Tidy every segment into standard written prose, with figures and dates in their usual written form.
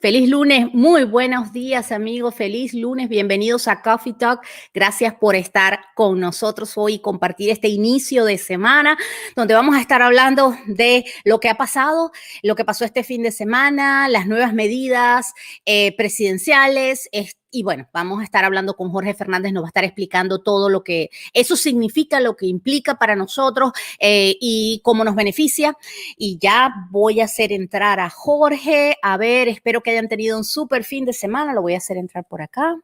Feliz lunes, muy buenos días amigos, feliz lunes, bienvenidos a Coffee Talk, gracias por estar con nosotros hoy y compartir este inicio de semana donde vamos a estar hablando de lo que ha pasado, lo que pasó este fin de semana, las nuevas medidas presidenciales, y bueno, vamos a estar hablando con Jorge Fernández, nos va a estar explicando todo lo que eso significa, lo que implica para nosotros y cómo nos beneficia. Y ya voy a hacer entrar a Jorge. A ver, espero que hayan tenido un súper fin de semana. Lo voy a hacer entrar por acá.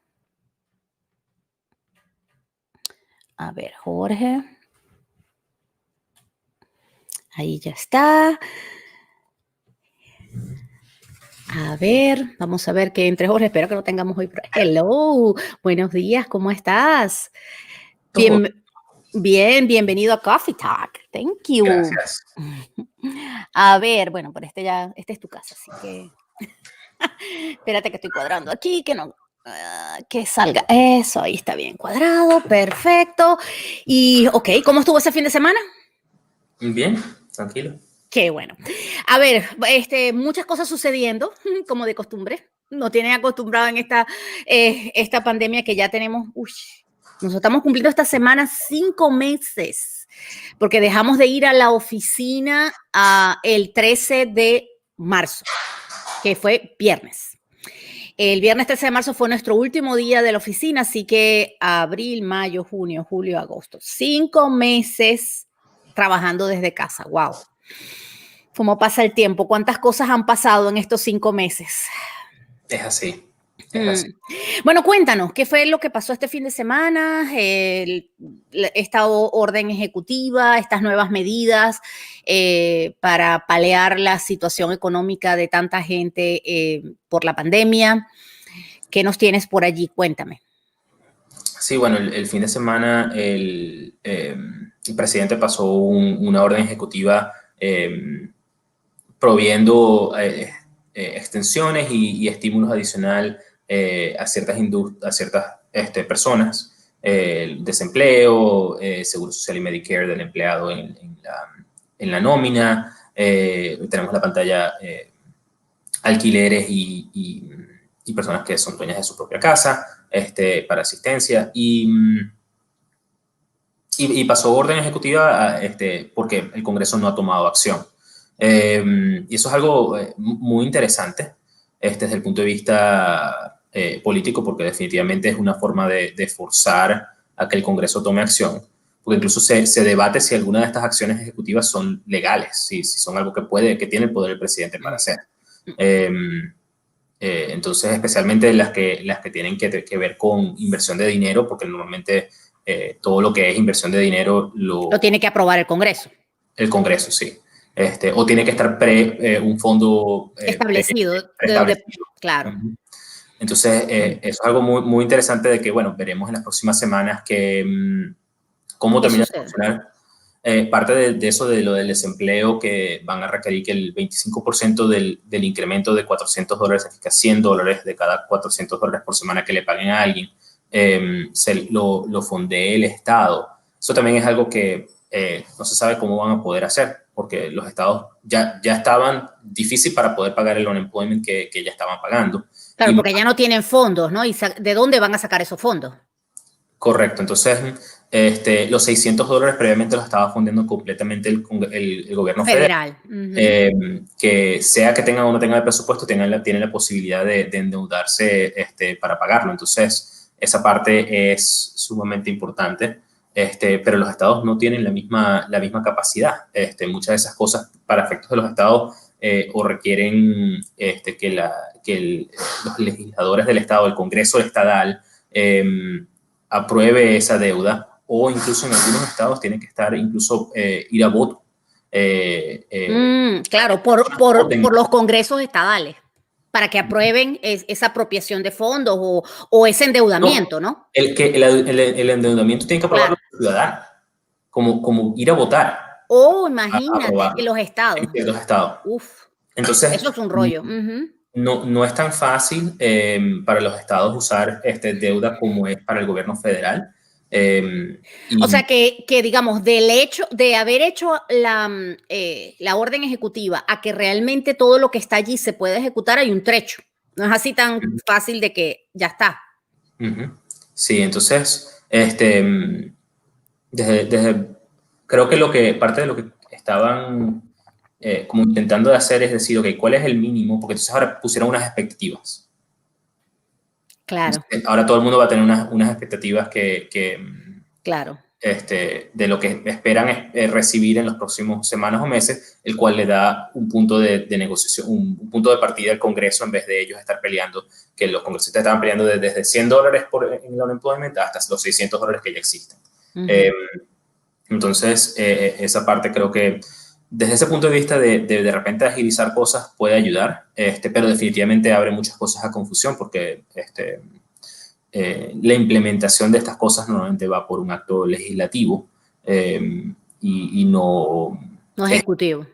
A ver, Jorge. Ahí ya está. A ver, vamos a ver que entre Jorge. Espero que lo tengamos hoy. Hello, buenos días, ¿cómo estás? Bien, bienvenido a Coffee Talk. Thank you. Gracias. A ver, bueno, pero esta es tu casa, así que espérate que estoy cuadrando aquí, que no, que salga. Eso, ahí está bien cuadrado, perfecto. Y, ok, ¿cómo estuvo ese fin de semana? Bien, tranquilo. Qué bueno. A ver, muchas cosas sucediendo, como de costumbre. Nos tienen acostumbrado en esta pandemia que ya tenemos. Nos estamos cumpliendo esta semana 5 meses, porque dejamos de ir a la oficina el 13 de marzo, que fue viernes. El viernes 13 de marzo fue nuestro último día de la oficina, así que abril, mayo, junio, julio, agosto. 5 meses trabajando desde casa. ¡Wow! ¿Cómo pasa el tiempo? ¿Cuántas cosas han pasado en estos 5 meses? Es así. Es así. Bueno, cuéntanos, ¿qué fue lo que pasó este fin de semana? Esta orden ejecutiva, estas nuevas medidas para paliar la situación económica de tanta gente por la pandemia. ¿Qué nos tienes por allí? Cuéntame. Sí, bueno, el fin de semana el presidente pasó una orden ejecutiva proviendo extensiones y estímulos adicional a ciertas personas, desempleo, Seguro Social y Medicare del empleado en la nómina, tenemos la pantalla alquileres y personas que son dueñas de su propia casa para asistencia y pasó orden ejecutiva porque el Congreso no ha tomado acción. Y eso es algo muy interesante desde el punto de vista político, porque definitivamente es una forma de forzar a que el Congreso tome acción, porque incluso se debate si alguna de estas acciones ejecutivas son legales, si son algo que tiene el poder el presidente para hacer. Entonces, especialmente las que tienen que ver con inversión de dinero, porque normalmente todo lo que es inversión de dinero lo tiene que aprobar el Congreso. El Congreso, sí. O tiene que estar un fondo establecido. Claro. Entonces, eso es algo muy, muy interesante de que, bueno, veremos en las próximas semanas cómo termina de funcionar. Parte de eso, de lo del desempleo, que van a requerir que el 25% del incremento de $400, significa $100 de cada $400 por semana que le paguen a alguien, lo fondee el Estado. Eso también es algo que no se sabe cómo van a poder hacer, porque los estados ya estaban difícil para poder pagar el unemployment que ya estaban pagando. Claro, porque ya no tienen fondos, ¿no? ¿Y de dónde van a sacar esos fondos? Correcto. Entonces, los $600 previamente los estaba fundiendo completamente el gobierno federal. Que sea que tengan o no tengan el presupuesto, tienen la posibilidad de endeudarse para pagarlo. Entonces, esa parte es sumamente importante. Pero los estados no tienen la misma capacidad. Muchas de esas cosas para efectos de los estados o requieren que los legisladores del estado, el Congreso estadal, apruebe esa deuda, o incluso en algunos estados tiene que estar ir a voto. Claro, por los congresos estadales, para que aprueben esa apropiación de fondos o ese endeudamiento, ¿no? El endeudamiento tiene que aprobarlo los ciudadanos, como ir a votar. Imagínate, en los estados. En los estados. Entonces, eso es un rollo. No es tan fácil para los estados usar deuda como es para el gobierno federal. O sea que digamos, del hecho de haber hecho la orden ejecutiva a que realmente todo lo que está allí se pueda ejecutar, hay un trecho. No es así tan fácil de que ya está. Sí, entonces, creo que parte de lo que estaban como intentando de hacer es decir, ok, ¿cuál es el mínimo? Porque entonces ahora pusieron unas expectativas. Claro, Ahora todo el mundo va a tener unas expectativas claro. de lo que esperan recibir en los próximos semanas o meses, el cual le da un punto de negociación, un punto de partida al Congreso en vez de ellos estar peleando, que los congresistas estaban peleando desde $100 en el unemployment hasta los $600 que ya existen. Entonces, esa parte creo que desde ese punto de vista de repente agilizar cosas puede ayudar, pero definitivamente abre muchas cosas a confusión porque la implementación de estas cosas normalmente va por un acto legislativo y no... No ejecutivo.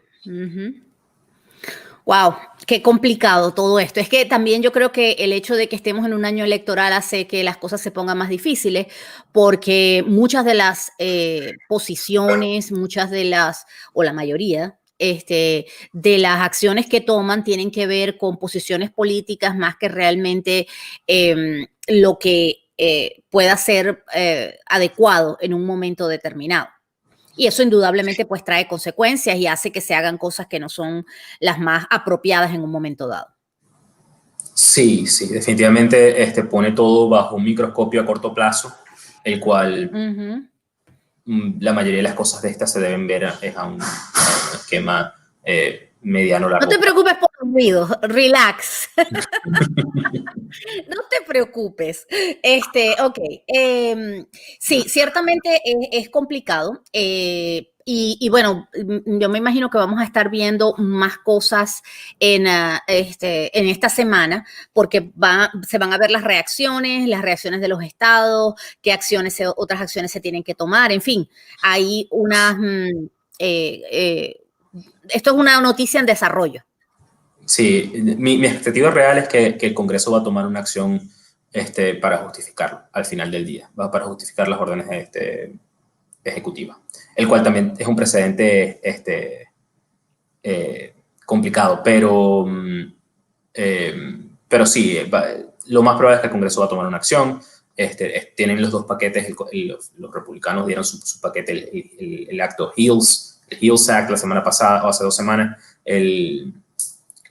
Wow, qué complicado todo esto. Es que también yo creo que el hecho de que estemos en un año electoral hace que las cosas se pongan más difíciles porque muchas de las posiciones, o la mayoría, de las acciones que toman tienen que ver con posiciones políticas más que realmente lo que pueda ser adecuado en un momento determinado. Y eso indudablemente pues trae consecuencias y hace que se hagan cosas que no son las más apropiadas en un momento dado. Sí, sí, definitivamente pone todo bajo un microscopio a corto plazo, el cual la mayoría de las cosas de estas se deben ver a un esquema mediano No largo te plazo. preocupes por el ruido, relax. No te preocupes. Ok. Sí, ciertamente es complicado. Y bueno, yo me imagino que vamos a estar viendo más cosas en esta semana, porque se van a ver las reacciones de los estados, qué otras acciones se tienen que tomar. En fin, hay esto es una noticia en desarrollo. Sí, mi expectativa real es que el Congreso va a tomar una acción para justificarlo al final del día, va para justificar las órdenes ejecutivas, el cual también es un precedente complicado, pero sí, lo más probable es que el Congreso va a tomar una acción. Tienen los dos paquetes, los republicanos dieron su paquete, el acto Heals, el Heals Act la semana pasada, o hace 2 semanas,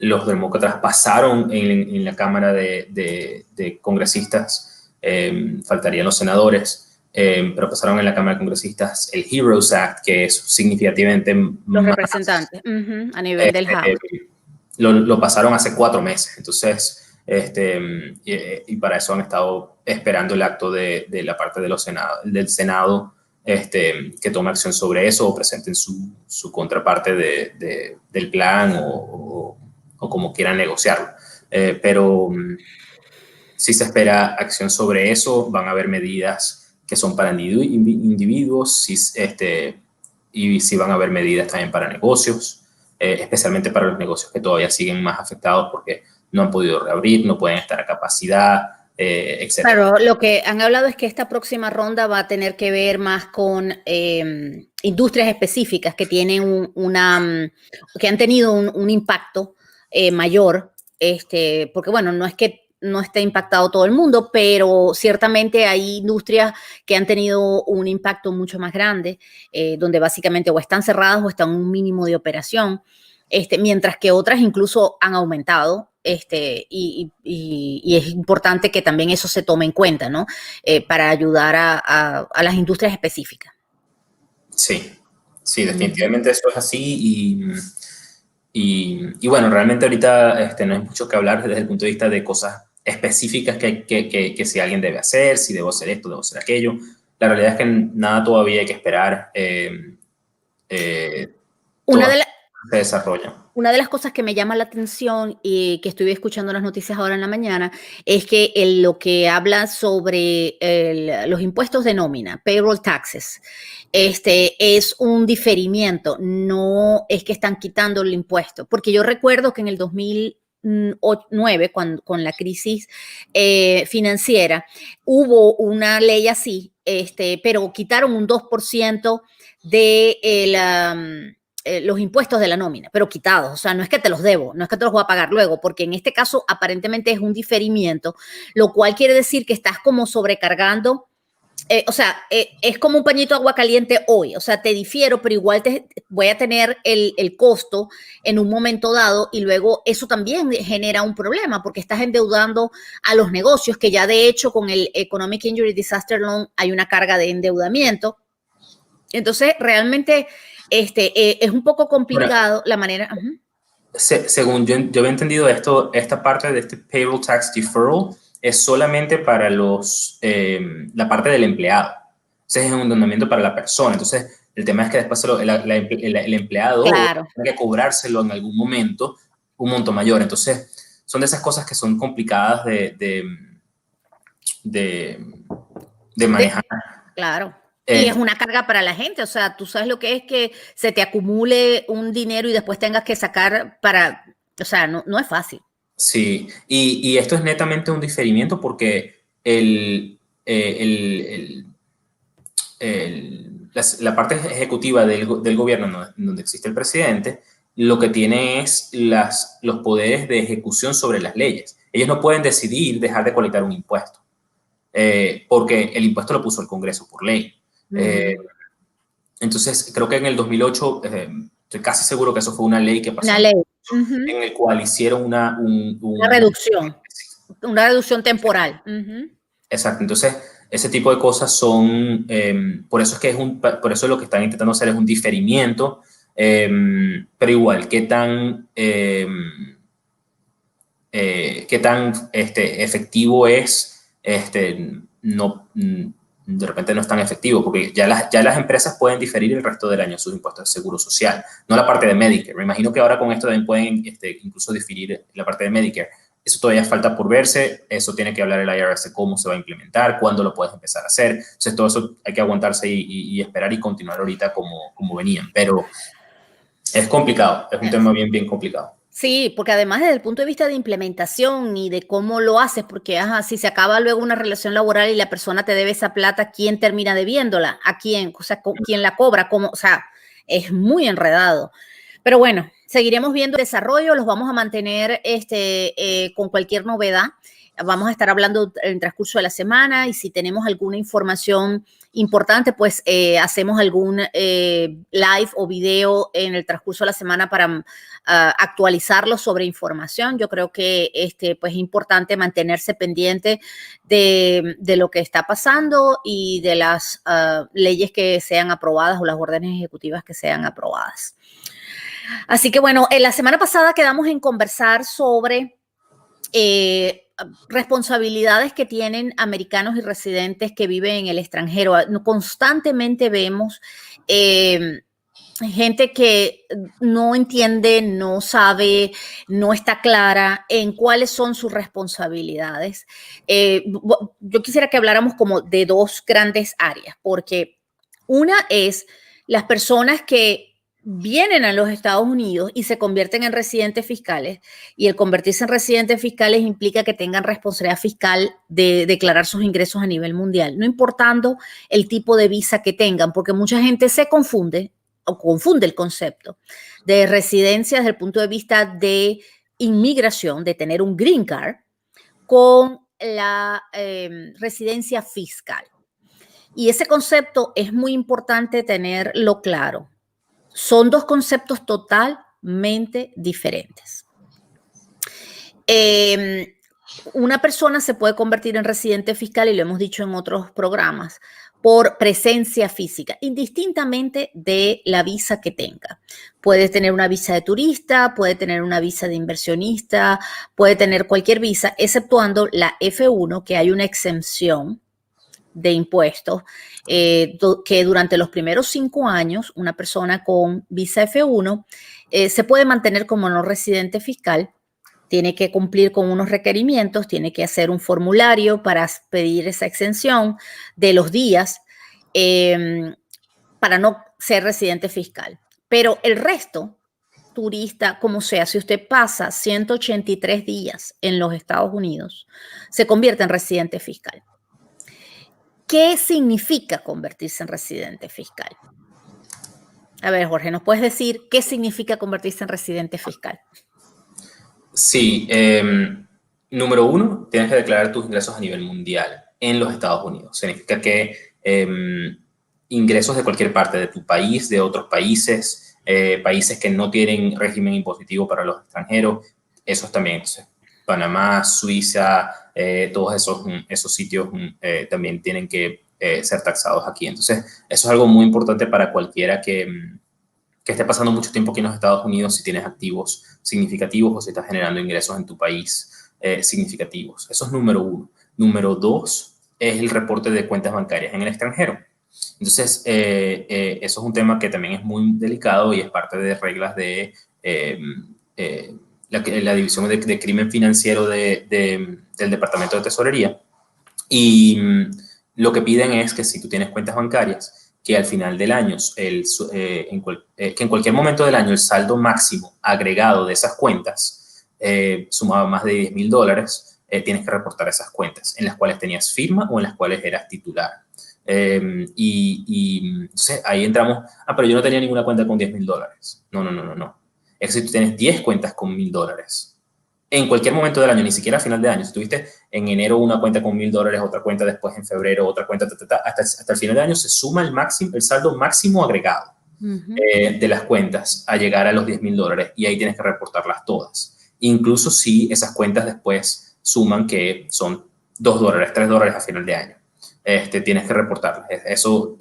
los demócratas pasaron en la Cámara de Congresistas, faltarían los senadores, pero pasaron en la Cámara de Congresistas el HEROES Act, que es significativamente Los más, representantes a nivel del House. lo pasaron hace 4 meses, entonces, y para eso han estado esperando el acto de la parte del Senado, que tome acción sobre eso o presenten su contraparte del plan o como quieran negociarlo. Pero si se espera acción sobre eso, van a haber medidas que son para individuos y si van a haber medidas también para negocios, especialmente para los negocios que todavía siguen más afectados porque no han podido reabrir, no pueden estar a capacidad, etc. Claro, lo que han hablado es que esta próxima ronda va a tener que ver más con industrias específicas que tienen que han tenido un impacto mayor, porque bueno, no es que no esté impactado todo el mundo, pero ciertamente hay industrias que han tenido un impacto mucho más grande, donde básicamente o están cerradas o están en un mínimo de operación, mientras que otras incluso han aumentado. Y es importante que también eso se tome en cuenta, ¿no? Para ayudar a las industrias específicas. Sí, sí, definitivamente eso es así y bueno, realmente ahorita no hay mucho que hablar desde el punto de vista de cosas específicas que si alguien debe hacer, si debo hacer esto, debo hacer aquello. La realidad es que nada todavía hay que esperar. Una Todo de, la, se desarrolla. Una de las cosas que me llama la atención y que estoy escuchando las noticias ahora en la mañana es que lo que habla sobre los impuestos de nómina, payroll taxes, es un diferimiento, no es que están quitando el impuesto, porque yo recuerdo que en el 2009, con la crisis financiera, hubo una ley así, pero quitaron un 2% de los impuestos de la nómina, pero quitados. O sea, no es que te los debo, no es que te los voy a pagar luego, porque en este caso aparentemente es un diferimiento, lo cual quiere decir que estás como sobrecargando. O sea, es como un pañito de agua caliente hoy. O sea, te difiero, pero igual voy a tener el costo en un momento dado y luego eso también genera un problema porque estás endeudando a los negocios que ya de hecho con el Economic Injury Disaster Loan hay una carga de endeudamiento. Entonces, realmente es un poco complicado la manera. Según yo había entendido esto, esta parte de este payroll tax deferral es solamente para la parte del empleado. Entonces es un endeudamiento para la persona. Entonces el tema es que después el empleado Claro. tiene que cobrárselo en algún momento un monto mayor. Entonces son de esas cosas que son complicadas de manejar. Claro. Y es una carga para la gente, o sea, tú sabes lo que es que se te acumule un dinero y después tengas que sacar o sea, no es fácil. Sí, y esto es netamente un diferimiento porque la parte ejecutiva del gobierno, donde existe el presidente, lo que tiene es los poderes de ejecución sobre las leyes. Ellos no pueden decidir dejar de colectar un impuesto, porque el impuesto lo puso el Congreso por ley. Entonces, creo que en el 2008, estoy casi seguro que eso fue una ley que pasó, Una ley. en el cual hicieron una reducción temporal. Exacto, entonces ese tipo de cosas son, por eso es que por eso lo que están intentando hacer es un diferimiento, pero igual, qué tan efectivo es, no, de repente no es tan efectivo, porque ya las empresas pueden diferir el resto del año sus impuestos de seguro social, no la parte de Medicare. Me imagino que ahora con esto también pueden incluso diferir la parte de Medicare. Eso todavía falta por verse, eso tiene que hablar el IRS de cómo se va a implementar, cuándo lo puedes empezar a hacer. Entonces todo eso hay que aguantarse y esperar y continuar ahorita como venían, pero es complicado, es un tema bien, bien complicado. Sí, porque además desde el punto de vista de implementación y de cómo lo haces, porque si se acaba luego una relación laboral y la persona te debe esa plata, ¿quién termina debiéndola? ¿A quién? O sea, ¿quién la cobra? ¿Cómo? O sea, es muy enredado. Pero bueno, seguiremos viendo el desarrollo, los vamos a mantener con cualquier novedad. Vamos a estar hablando en el transcurso de la semana y si tenemos alguna información importante, pues hacemos algún live o video en el transcurso de la semana para actualizarlo sobre información. Yo creo que pues, es importante mantenerse pendiente de lo que está pasando y de las leyes que sean aprobadas o las órdenes ejecutivas que sean aprobadas. Así que bueno, la semana pasada quedamos en conversar sobre responsabilidades que tienen americanos y residentes que viven en el extranjero. Constantemente vemos gente que no entiende, no sabe, no está clara en cuáles son sus responsabilidades. Yo quisiera que habláramos como de dos grandes áreas, porque una es las personas que vienen a los Estados Unidos y se convierten en residentes fiscales, y el convertirse en residentes fiscales implica que tengan responsabilidad fiscal de declarar sus ingresos a nivel mundial, no importando el tipo de visa que tengan, porque mucha gente se confunde o confunde el concepto de residencia desde el punto de vista de inmigración, de tener un green card, con la residencia fiscal. Y ese concepto es muy importante tenerlo claro. Son dos conceptos totalmente diferentes. Una persona se puede convertir en residente fiscal, y lo hemos dicho en otros programas, por presencia física, indistintamente de la visa que tenga. Puede tener una visa de turista, puede tener una visa de inversionista, puede tener cualquier visa, exceptuando la F1, que hay una exención de impuestos, que durante los primeros 5 años una persona con visa F1 se puede mantener como no residente fiscal, tiene que cumplir con unos requerimientos, tiene que hacer un formulario para pedir esa exención de los días para no ser residente fiscal. Pero el resto, turista, como sea, si usted pasa 183 días en los Estados Unidos, se convierte en residente fiscal. ¿Qué significa convertirse en residente fiscal? A ver, Jorge, ¿nos puedes decir qué significa convertirse en residente fiscal? Sí, número uno, tienes que declarar tus ingresos a nivel mundial en los Estados Unidos. Significa que ingresos de cualquier parte de tu país, de otros países, países que no tienen régimen impositivo para los extranjeros, esos también. Entonces, Panamá, Suiza, todos esos sitios también tienen que ser taxados aquí. Entonces, eso es algo muy importante para cualquiera que esté pasando mucho tiempo aquí en los Estados Unidos, si tienes activos significativos o si estás generando ingresos en tu país significativos. Eso es número uno. Número dos es el reporte de cuentas bancarias en el extranjero. Entonces, eso es un tema que también es muy delicado y es parte de reglas de la División de Crimen Financiero del Departamento de Tesorería. Y lo que piden es que si tú tienes cuentas bancarias, que al final del año, que en cualquier momento del año el saldo máximo agregado de esas cuentas sumaba más de $10,000, tienes que reportar esas cuentas en las cuales tenías firma o en las cuales eras titular. Entonces ahí entramos, pero yo no tenía ninguna cuenta con $10,000. No. Es que si tú tienes 10 cuentas con $1,000, en cualquier momento del año, ni siquiera a final de año, si tuviste en enero una cuenta con $1,000, otra cuenta después en febrero, otra cuenta, hasta el final de año se suma el saldo máximo agregado de las cuentas a llegar a los $10,000 y ahí tienes que reportarlas todas. Incluso si esas cuentas después suman que son $2, $3 a final de año, tienes que reportarlas. Eso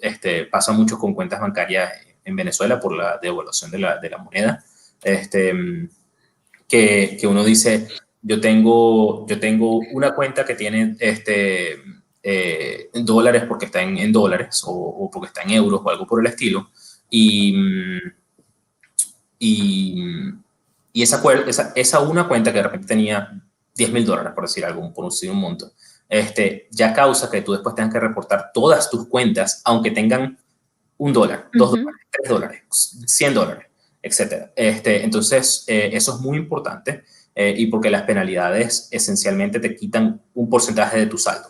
pasa mucho con cuentas bancarias en Venezuela por la devaluación de la moneda. Que uno dice, yo tengo una cuenta que tiene dólares porque está en dólares o porque está en euros o algo por el estilo, y esa una cuenta que de repente tenía $10,000, por decir algo, por un monto, ya causa que tú después tengas que reportar todas tus cuentas, aunque tengan $1, $2, $3, $100, etcétera. Entonces, eso es muy importante y porque las penalidades esencialmente te quitan un porcentaje de tu saldo.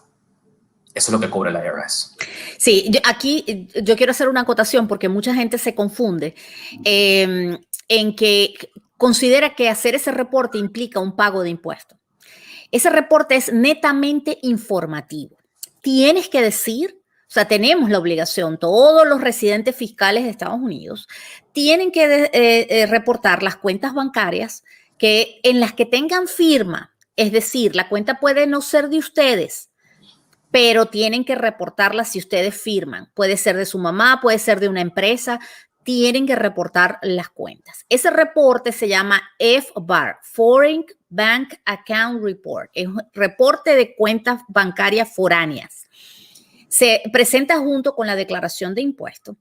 Eso es lo que cobra el IRS. Sí, aquí yo quiero hacer una acotación porque mucha gente se confunde en que considera que hacer ese reporte implica un pago de impuestos. Ese reporte es netamente informativo. Tienes que decir, o sea, tenemos la obligación, todos los residentes fiscales de Estados Unidos tienen que reportar las cuentas bancarias en las que tengan firma. Es decir, la cuenta puede no ser de ustedes, pero tienen que reportarla si ustedes firman. Puede ser de su mamá, puede ser de una empresa. Tienen que reportar las cuentas. Ese reporte se llama FBAR, Foreign Bank Account Report. Es un reporte de cuentas bancarias foráneas. Se presenta junto con la declaración de impuestos,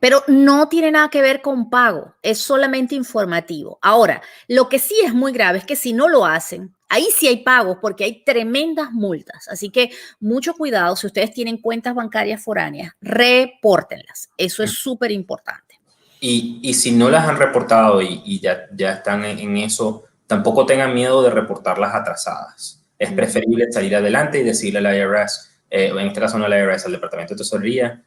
pero no tiene nada que ver con pago, es solamente informativo. Ahora, lo que sí es muy grave es que si no lo hacen, ahí sí hay pagos porque hay tremendas multas. Así que mucho cuidado, si ustedes tienen cuentas bancarias foráneas, repórtenlas. Eso es súper importante. Y si no las han reportado y ya están en eso, tampoco tengan miedo de reportarlas atrasadas. Es preferible salir adelante y decirle al IRS, en este caso no al IRS, al Departamento de Tesorería,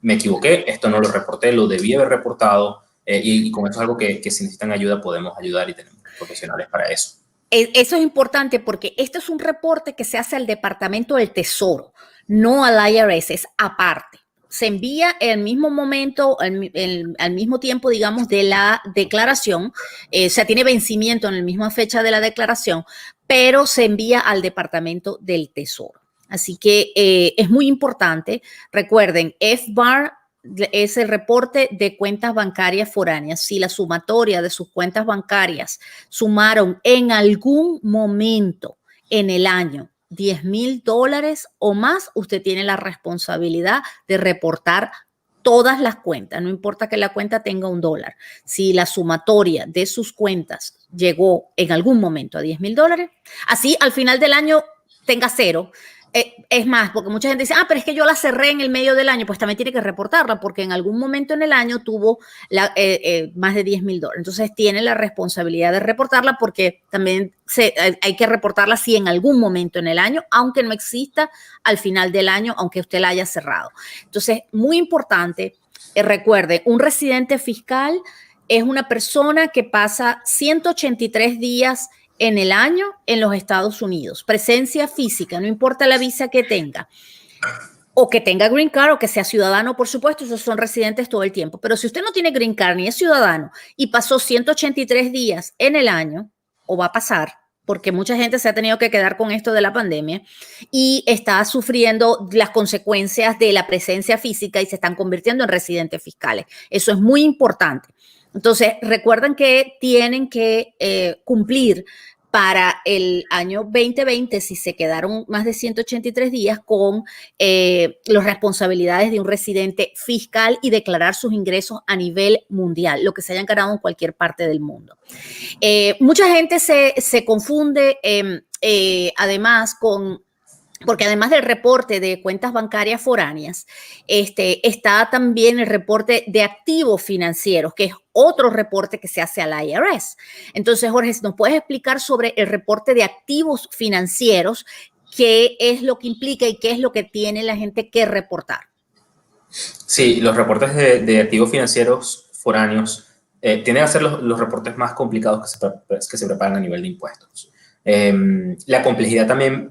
me equivoqué, esto no lo reporté, lo debí haber reportado, y con eso es algo que si necesitan ayuda podemos ayudar y tenemos profesionales para eso. Eso es importante porque este es un reporte que se hace al Departamento del Tesoro, no al IRS, es aparte. Se envía en el mismo momento, al mismo tiempo, digamos, de la declaración, o sea, tiene vencimiento en la misma fecha de la declaración, pero se envía al Departamento del Tesoro. Así que es muy importante. Recuerden, FBAR es el reporte de cuentas bancarias foráneas. Si la sumatoria de sus cuentas bancarias sumaron en algún momento en el año $10,000 o más, usted tiene la responsabilidad de reportar todas las cuentas, no importa que la cuenta tenga $1. Si la sumatoria de sus cuentas llegó en algún momento a $10,000, así al final del año tenga cero. Es más, porque mucha gente dice, pero es que yo la cerré en el medio del año, pues también tiene que reportarla, porque en algún momento en el año tuvo más de $10,000. Entonces tiene la responsabilidad de reportarla porque también hay que reportarla si en algún momento en el año, aunque no exista al final del año, aunque usted la haya cerrado. Entonces, muy importante Recuerde, un residente fiscal es una persona que pasa 183 días en el año en los Estados Unidos. Presencia física, no importa la visa que tenga. O que tenga green card o que sea ciudadano, por supuesto, esos son residentes todo el tiempo. Pero si usted no tiene green card ni es ciudadano y pasó 183 días en el año, o va a pasar, porque mucha gente se ha tenido que quedar con esto de la pandemia y está sufriendo las consecuencias de la presencia física y se están convirtiendo en residentes fiscales. Eso es muy importante. Entonces, recuerden que tienen que cumplir para el año 2020, si se quedaron más de 183 días, con las responsabilidades de un residente fiscal y declarar sus ingresos a nivel mundial, lo que se hayan ganado en cualquier parte del mundo. Mucha gente se confunde además porque además del reporte de cuentas bancarias foráneas, está también el reporte de activos financieros, que es otro reporte que se hace al IRS. Entonces, Jorge, ¿nos puedes explicar sobre el reporte de activos financieros? ¿Qué es lo que implica y qué es lo que tiene la gente que reportar? Sí, los reportes de activos financieros foráneos tienden a ser los reportes más complicados que se preparan a nivel de impuestos. La complejidad también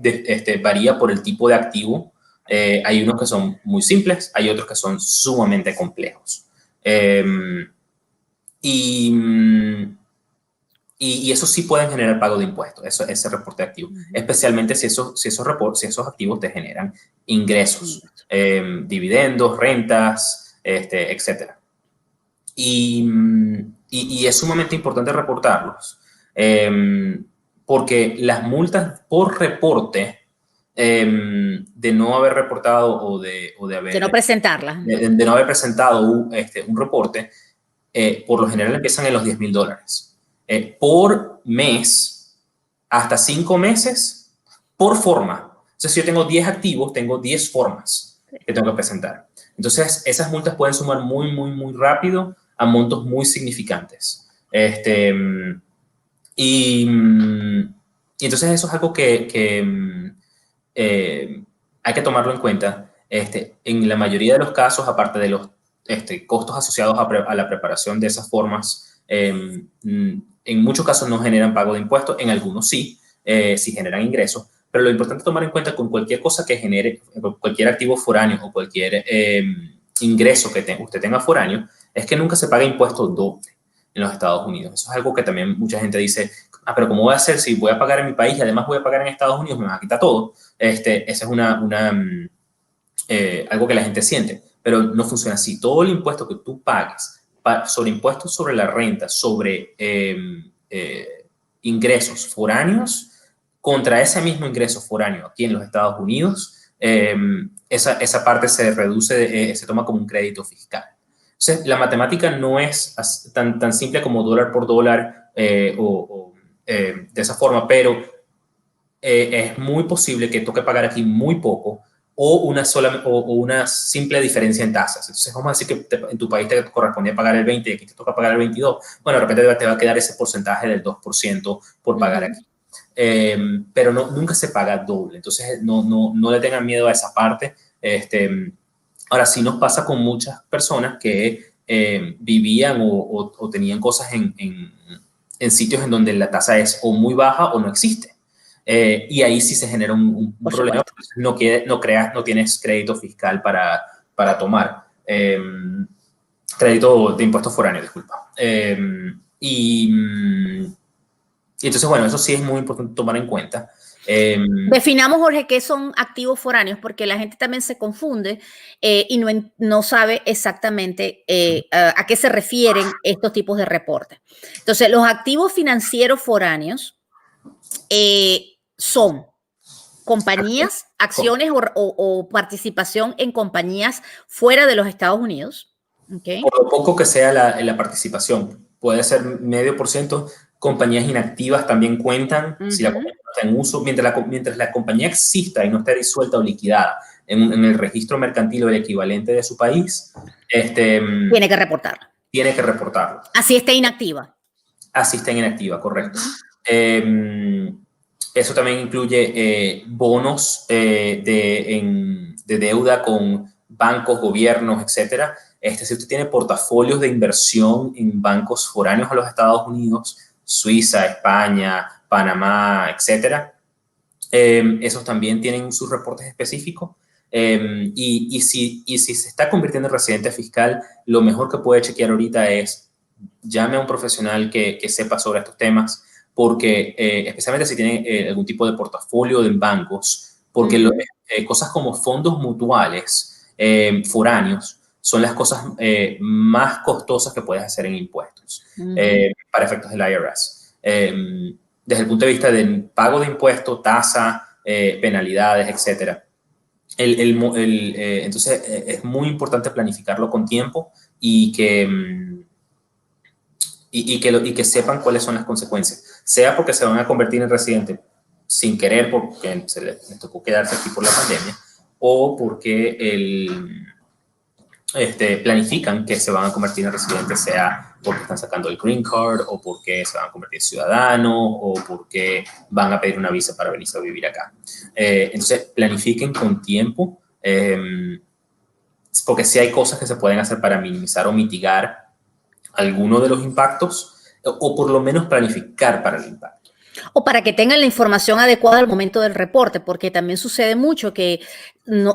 varía por el tipo de activo. Hay unos que son muy simples, hay otros que son sumamente complejos. Y eso sí pueden generar pago de impuestos, ese reporte de activos, especialmente si esos activos te generan ingresos, dividendos, rentas, etc. Y es sumamente importante reportarlos. Porque las multas por reporte de no haber reportado o de no presentarla. De no haber presentado un reporte, por lo general empiezan en los $10,000. Por mes, hasta 5 meses, por forma. Entonces, si yo tengo 10 activos, tengo 10 formas que tengo que presentar. Entonces, esas multas pueden sumar muy, muy, muy rápido a montos muy significantes. Y entonces eso es algo que hay que tomarlo en cuenta. En la mayoría de los casos, aparte de los costos asociados a la preparación de esas formas, en muchos casos no generan pago de impuestos, en algunos sí, sí generan ingresos, pero lo importante tomar en cuenta con cualquier cosa que genere, cualquier activo foráneo o cualquier ingreso que usted tenga foráneo, es que nunca se paga impuesto doble en los Estados Unidos. Eso es algo que también mucha gente dice, pero ¿cómo voy a hacer si voy a pagar en mi país y además voy a pagar en Estados Unidos? Me van a quitar todo. Esa es algo que la gente siente, pero no funciona así. Todo el impuesto que tú pagues sobre impuestos sobre la renta, sobre ingresos foráneos, contra ese mismo ingreso foráneo aquí en los Estados Unidos, esa parte se reduce, se toma como un crédito fiscal. Entonces, la matemática no es tan simple como dólar por dólar de esa forma, pero es muy posible que toque pagar aquí muy poco o una simple diferencia en tasas. Entonces, vamos a decir que en tu país te correspondía pagar el 20 y aquí te toca pagar el 22. Bueno, de repente te va a quedar ese porcentaje del 2% por pagar aquí. Pero nunca se paga doble. Entonces, no le tengan miedo a esa parte. Ahora, sí nos pasa con muchas personas que vivían o tenían cosas en sitios en donde la tasa es o muy baja o no existe. Y ahí sí se genera un problema. No tienes crédito fiscal para tomar. Crédito de impuestos foráneos, disculpa. Y entonces, bueno, eso sí es muy importante tomar en cuenta. Definamos, Jorge, qué son activos foráneos, porque la gente también se confunde y no sabe exactamente a qué se refieren estos tipos de reportes. Entonces, los activos financieros foráneos son compañías, acciones o participación en compañías fuera de los Estados Unidos. Okay. Por lo poco que sea la participación, puede ser 0,5%. Compañías inactivas también cuentan, si la compañía no está en uso, mientras la compañía exista y no esté disuelta o liquidada en el registro mercantil o el equivalente de su país, tiene que reportarlo. Tiene que reportarlo. Así esté inactiva. Así está inactiva, correcto. Eso también incluye bonos de deuda con bancos, gobiernos, etcétera. Si usted tiene portafolios de inversión en bancos foráneos a los Estados Unidos, Suiza, España, Panamá, etcétera, esos también tienen sus reportes específicos. Y si se está convirtiendo en residente fiscal, lo mejor que puede chequear ahorita es llame a un profesional que sepa sobre estos temas, porque especialmente si tiene algún tipo de portafolio en bancos, porque cosas como fondos mutuales foráneos son las cosas más costosas que puedes hacer en impuestos para efectos del IRS. Desde el punto de vista del pago de impuestos, tasa, penalidades, etcétera. Entonces, es muy importante planificarlo con tiempo y que sepan cuáles son las consecuencias, sea porque se van a convertir en residente sin querer porque se les tocó quedarse aquí por la pandemia, o porque planifican que se van a convertir en residentes, sea porque están sacando el green card, o porque se van a convertir en ciudadanos, o porque van a pedir una visa para venirse a vivir acá. Entonces, planifiquen con tiempo, porque sí hay cosas que se pueden hacer para minimizar o mitigar alguno de los impactos, o por lo menos planificar para el impacto. O para que tengan la información adecuada al momento del reporte, porque también sucede mucho que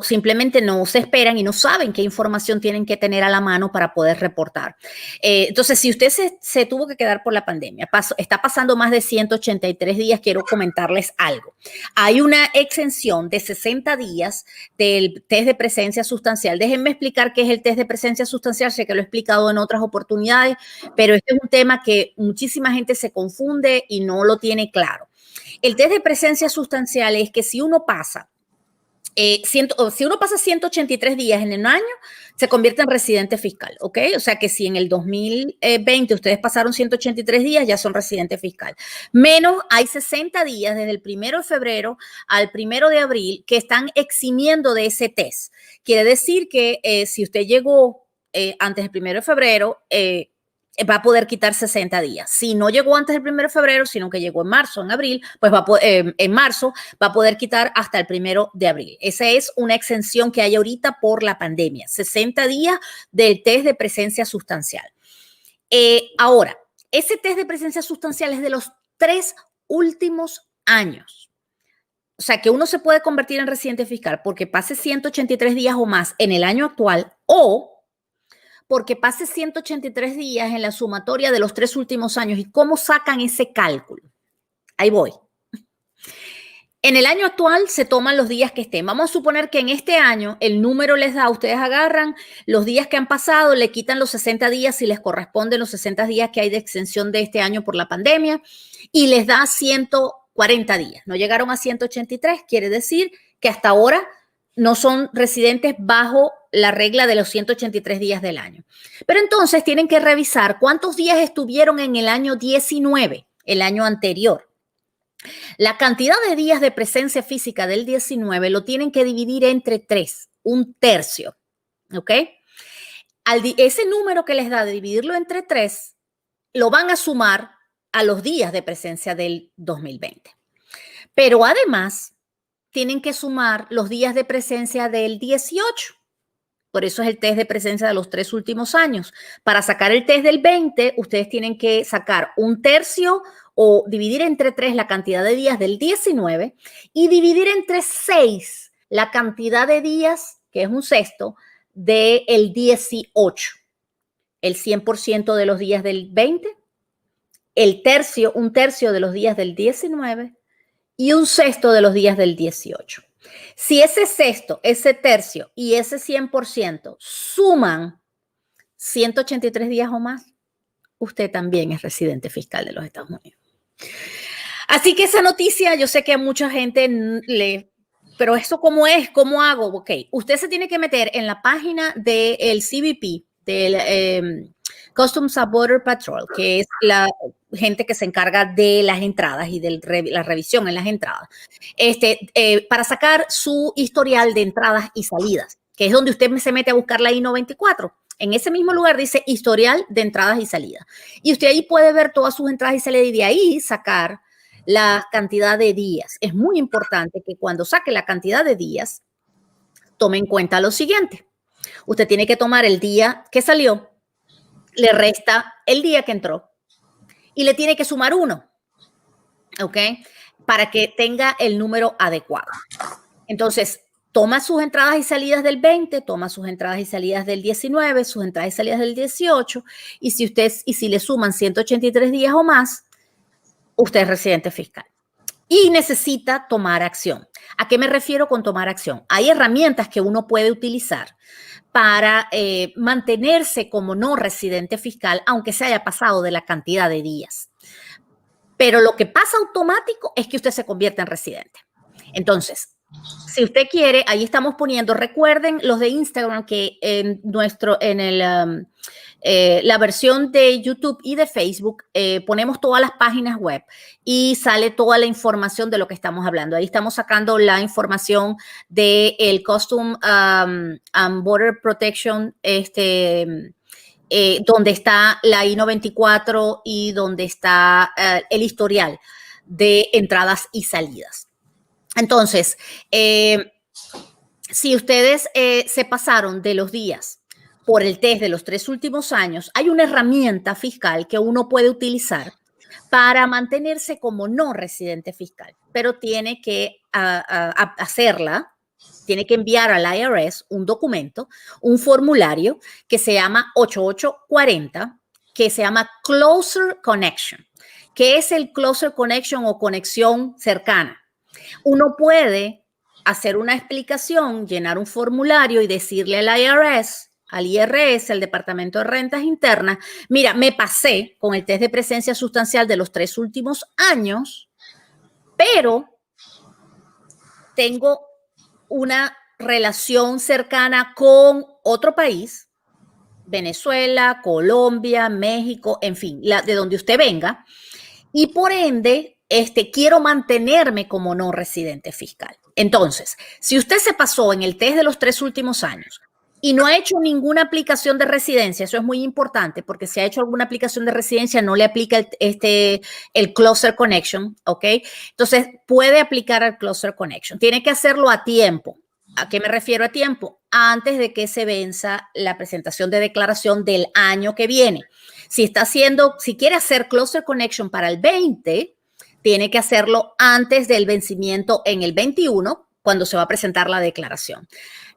simplemente no se esperan y no saben qué información tienen que tener a la mano para poder reportar. Entonces, si usted se tuvo que quedar por la pandemia, está pasando más de 183 días, quiero comentarles algo. Hay una exención de 60 días del test de presencia sustancial. Déjenme explicar qué es el test de presencia sustancial, sé que lo he explicado en otras oportunidades, pero este es un tema que muchísima gente se confunde y no lo tiene claro. El test de presencia sustancial es que si uno pasa 183 días en el año, se convierte en residente fiscal, ¿ok? O sea que si en el 2020 ustedes pasaron 183 días, ya son residente fiscal. Menos hay 60 días desde el 1 de febrero al 1 de abril que están eximiendo de ese test. Quiere decir que si usted llegó antes del 1 de febrero, va a poder quitar 60 días. Si no llegó antes del 1 de febrero, sino que llegó en marzo, en abril, pues en marzo va a poder quitar hasta el 1 de abril. Esa es una exención que hay ahorita por la pandemia. 60 días del test de presencia sustancial. Ahora, ese test de presencia sustancial es de los 3 últimos años. O sea, que uno se puede convertir en residente fiscal porque pase 183 días o más en el año actual, o porque pase 183 días en la sumatoria de los 3 últimos años. ¿Y cómo sacan ese cálculo? Ahí voy. En el año actual se toman los días que estén. Vamos a suponer que en este año el número les da, ustedes agarran los días que han pasado, le quitan los 60 días si les corresponden los 60 días que hay de exención de este año por la pandemia y les da 140 días. No llegaron a 183, quiere decir que hasta ahora no son residentes bajo la regla de los 183 días del año. Pero entonces tienen que revisar cuántos días estuvieron en el año 19, el año anterior. La cantidad de días de presencia física del 19 lo tienen que dividir entre 3, un tercio, ¿ok? Ese número que les da de dividirlo entre 3, lo van a sumar a los días de presencia del 2020. Pero además, tienen que sumar los días de presencia del 18. Por eso es el test de presencia de los 3 últimos años. Para sacar el test del 20, ustedes tienen que sacar un tercio o dividir entre 3 la cantidad de días del 19 y dividir entre 6 la cantidad de días, que es un sexto, del 18. El 100% de los días del 20, un tercio de los días del 19 y un sexto de los días del 18. Si ese sexto, ese tercio y ese 100% suman 183 días o más, usted también es residente fiscal de los Estados Unidos. Así que esa noticia, yo sé que a mucha gente pero ¿eso cómo es? ¿Cómo hago? Ok, usted se tiene que meter en la página del CBP, del Customs and Border Patrol, que es la gente que se encarga de las entradas y de la revisión en las entradas, para sacar su historial de entradas y salidas, que es donde usted se mete a buscar la I-94. En ese mismo lugar dice historial de entradas y salidas. Y usted ahí puede ver todas sus entradas y salidas y de ahí sacar la cantidad de días. Es muy importante que cuando saque la cantidad de días, tome en cuenta lo siguiente. Usted tiene que tomar el día que salió, le resta el día que entró y le tiene que sumar 1, ¿ok? Para que tenga el número adecuado. Entonces, toma sus entradas y salidas del 20, toma sus entradas y salidas del 19, sus entradas y salidas del 18, y si le suman 183 días o más, usted es residente fiscal. Y necesita tomar acción. ¿A qué me refiero con tomar acción? Hay herramientas que uno puede utilizar para mantenerse como no residente fiscal, aunque se haya pasado de la cantidad de días. Pero lo que pasa automático es que usted se convierte en residente. Entonces, si usted quiere, ahí estamos poniendo, recuerden los de Instagram que la versión de YouTube y de Facebook ponemos todas las páginas web y sale toda la información de lo que estamos hablando. Ahí estamos sacando la información del Custom and Border Protection, donde está la I-94 y donde está el historial de entradas y salidas. Entonces, si ustedes se pasaron de los días por el test de los 3 últimos años, hay una herramienta fiscal que uno puede utilizar para mantenerse como no residente fiscal, pero tiene que hacerla, tiene que enviar al IRS un documento, un formulario que se llama 8840, que se llama Closer Connection. ¿Qué es el Closer Connection o conexión cercana? Uno puede hacer una explicación, llenar un formulario y decirle al IRS, el Departamento de Rentas Internas, mira, me pasé con el test de presencia sustancial de los 3 últimos años, pero tengo una relación cercana con otro país, Venezuela, Colombia, México, en fin, de donde usted venga, y por ende, quiero mantenerme como no residente fiscal. Entonces, si usted se pasó en el test de los 3 últimos años y no ha hecho ninguna aplicación de residencia, eso es muy importante porque si ha hecho alguna aplicación de residencia no le aplica el Closer Connection, ¿ok? Entonces, puede aplicar el Closer Connection. Tiene que hacerlo a tiempo. ¿A qué me refiero a tiempo? Antes de que se venza la presentación de declaración del año que viene. Si quiere hacer Closer Connection para el 20, tiene que hacerlo antes del vencimiento en el 21, cuando se va a presentar la declaración.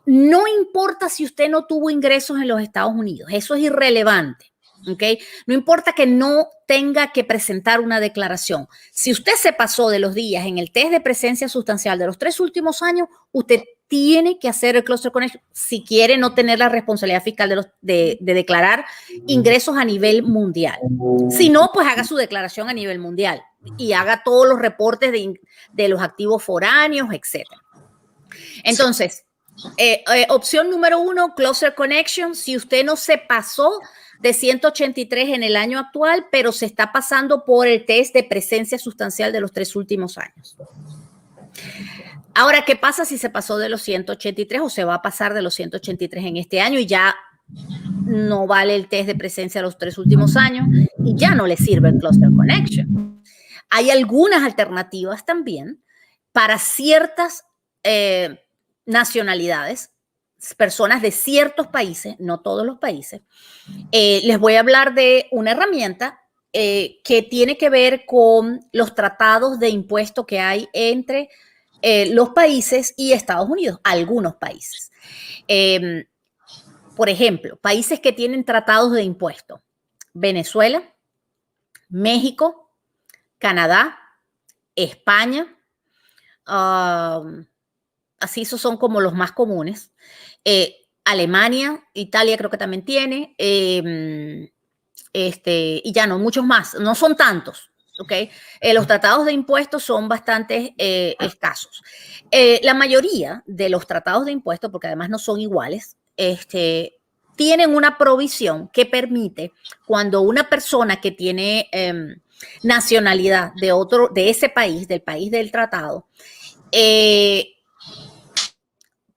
No importa si usted no tuvo ingresos en los Estados Unidos, eso es irrelevante, ¿ok? No importa que no tenga que presentar una declaración. Si usted se pasó de los días en el test de presencia sustancial de los 3 últimos años, usted tiene que hacer el Closer Connection si quiere no tener la responsabilidad fiscal de declarar ingresos a nivel mundial. Si no, pues haga su declaración a nivel mundial y haga todos los reportes de los activos foráneos, etc. Entonces, opción número 1, Closer Connection. Si usted no se pasó de 183 en el año actual, pero se está pasando por el test de presencia sustancial de los 3 últimos años. Ahora, ¿qué pasa si se pasó de los 183 o se va a pasar de los 183 en este año y ya no vale el test de presencia de los 3 últimos años y ya no le sirve el Closer Connection? Hay algunas alternativas también para ciertas nacionalidades, personas de ciertos países, no todos los países. Les voy a hablar de una herramienta que tiene que ver con los tratados de impuesto que hay entre los países y Estados Unidos, algunos países. Por ejemplo, países que tienen tratados de impuesto: Venezuela, México, Canadá, España, así esos son como los más comunes. Alemania, Italia creo que también tiene, y ya no, muchos más, no son tantos, ¿ok? Los tratados de impuestos son bastante escasos. La mayoría de los tratados de impuestos, porque además no son iguales, tienen una provisión que permite cuando una persona que tiene nacionalidad de ese país, del país del tratado,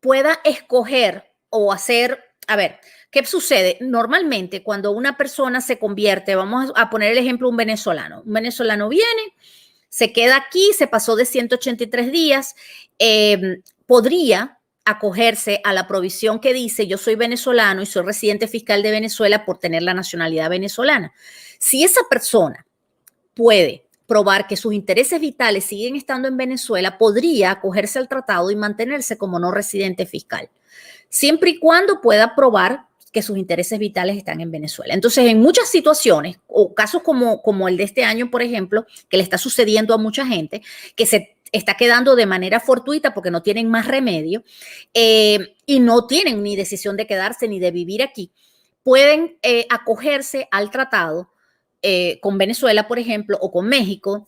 pueda escoger o hacer, a ver, ¿qué sucede? Normalmente cuando una persona se convierte, vamos a poner el ejemplo, un venezolano viene, se queda aquí, se pasó de 183 días, podría acogerse a la provisión que dice yo soy venezolano y soy residente fiscal de Venezuela por tener la nacionalidad venezolana. Si esa persona puede probar que sus intereses vitales siguen estando en Venezuela, podría acogerse al tratado y mantenerse como no residente fiscal, siempre y cuando pueda probar que sus intereses vitales están en Venezuela. Entonces, en muchas situaciones, o casos como el de este año, por ejemplo, que le está sucediendo a mucha gente, que se está quedando de manera fortuita porque no tienen más remedio y no tienen ni decisión de quedarse ni de vivir aquí, pueden acogerse al tratado con Venezuela, por ejemplo, o con México,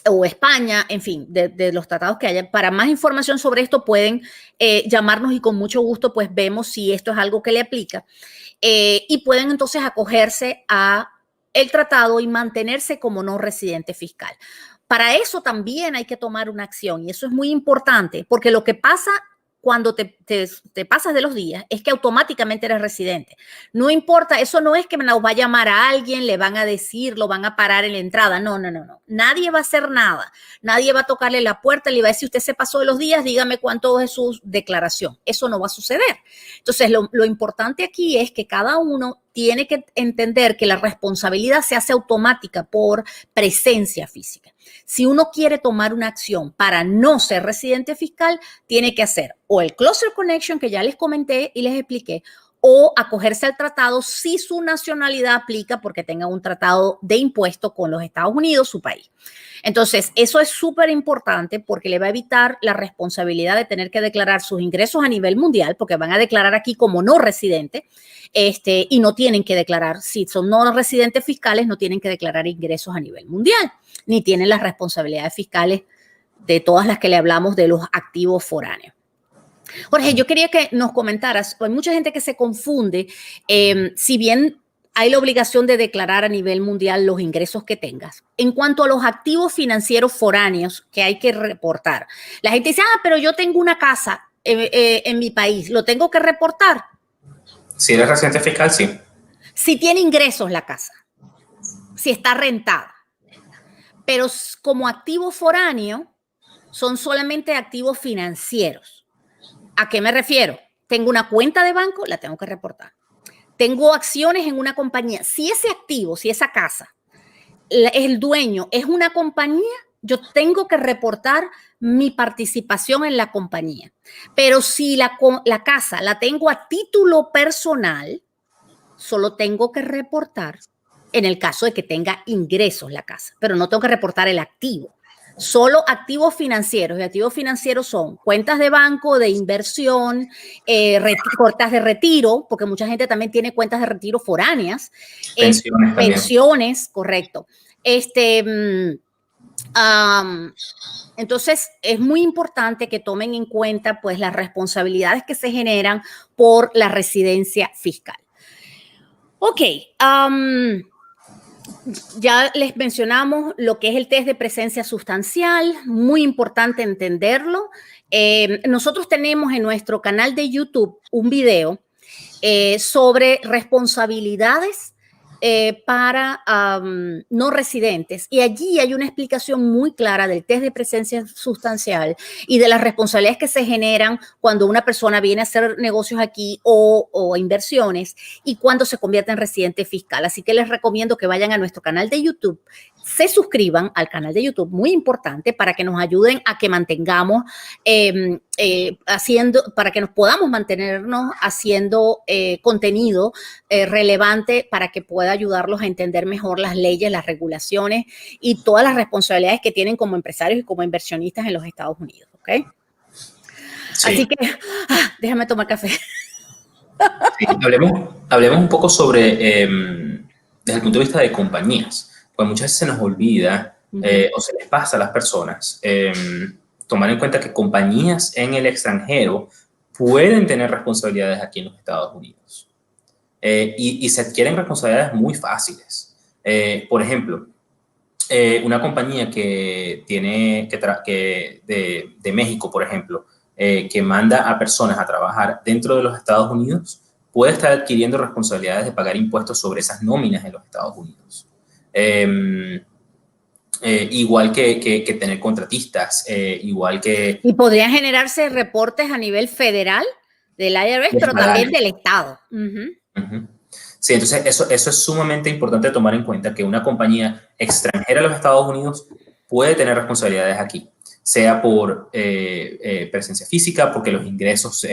o España, en fin, de los tratados que haya. Para más información sobre esto pueden llamarnos y con mucho gusto pues vemos si esto es algo que le aplica y pueden entonces acogerse a el tratado y mantenerse como no residente fiscal. Para eso también hay que tomar una acción y eso es muy importante porque lo que pasa cuando te pasas de los días es que automáticamente eres residente. No importa, eso no es que nos va a llamar a alguien, le van a decir, lo van a parar en la entrada. No. Nadie va a hacer nada. Nadie va a tocarle la puerta, le va a decir, usted se pasó de los días, dígame cuánto es su declaración. Eso no va a suceder. Entonces, lo importante aquí es que cada uno tiene que entender que la responsabilidad se hace automática por presencia física. Si uno quiere tomar una acción para no ser residente fiscal, tiene que hacer o el Closer Connection, que ya les comenté y les expliqué, o acogerse al tratado si su nacionalidad aplica porque tenga un tratado de impuesto con los Estados Unidos, su país. Entonces, eso es súper importante porque le va a evitar la responsabilidad de tener que declarar sus ingresos a nivel mundial, porque van a declarar aquí como no residente, y no tienen que declarar, si son no residentes fiscales, no tienen que declarar ingresos a nivel mundial, ni tienen las responsabilidades fiscales de todas las que le hablamos de los activos foráneos. Jorge, yo quería que nos comentaras, hay mucha gente que se confunde, si bien hay la obligación de declarar a nivel mundial los ingresos que tengas. En cuanto a los activos financieros foráneos que hay que reportar, la gente dice, pero yo tengo una casa en mi país, ¿lo tengo que reportar? Si eres residente fiscal, sí. Si tiene ingresos la casa, si está rentada. Pero como activo foráneo, son solamente activos financieros. ¿A qué me refiero? Tengo una cuenta de banco, la tengo que reportar. Tengo acciones en una compañía. Si ese activo, si esa casa, el dueño es una compañía, yo tengo que reportar mi participación en la compañía. Pero si la casa la tengo a título personal, solo tengo que reportar en el caso de que tenga ingresos la casa, pero no tengo que reportar el activo. Solo activos financieros. Y activos financieros son cuentas de banco, de inversión, cuentas de retiro, porque mucha gente también tiene cuentas de retiro foráneas. Pensiones, correcto. Entonces, es muy importante que tomen en cuenta pues, las responsabilidades que se generan por la residencia fiscal. Ok, ya les mencionamos lo que es el test de presencia sustancial, muy importante entenderlo. Nosotros tenemos en nuestro canal de YouTube un video sobre responsabilidades para no residentes y allí hay una explicación muy clara del test de presencia sustancial y de las responsabilidades que se generan cuando una persona viene a hacer negocios aquí o inversiones y cuando se convierte en residente fiscal. Así que les recomiendo que vayan a nuestro canal de YouTube, se suscriban al canal de YouTube, muy importante, para que nos ayuden a que mantengamos para que nos podamos mantenernos haciendo contenido relevante para que pueda ayudarlos a entender mejor las leyes, las regulaciones y todas las responsabilidades que tienen como empresarios y como inversionistas en los Estados Unidos, ¿ok? Sí. Así que, déjame tomar café. Sí, hablemos un poco sobre, desde el punto de vista de compañías, pues muchas veces se nos olvida o se les pasa a las personas tomar en cuenta que compañías en el extranjero pueden tener responsabilidades aquí en los Estados Unidos. Y se adquieren responsabilidades muy fáciles. Por ejemplo, una compañía que tiene de México, por ejemplo, que manda a personas a trabajar dentro de los Estados Unidos, puede estar adquiriendo responsabilidades de pagar impuestos sobre esas nóminas en los Estados Unidos. igual que tener contratistas, igual que... Y podrían generarse reportes a nivel federal del IRS, pero también del Estado. Sí, entonces eso es sumamente importante tomar en cuenta, que una compañía extranjera a los Estados Unidos puede tener responsabilidades aquí, sea por presencia física, porque los ingresos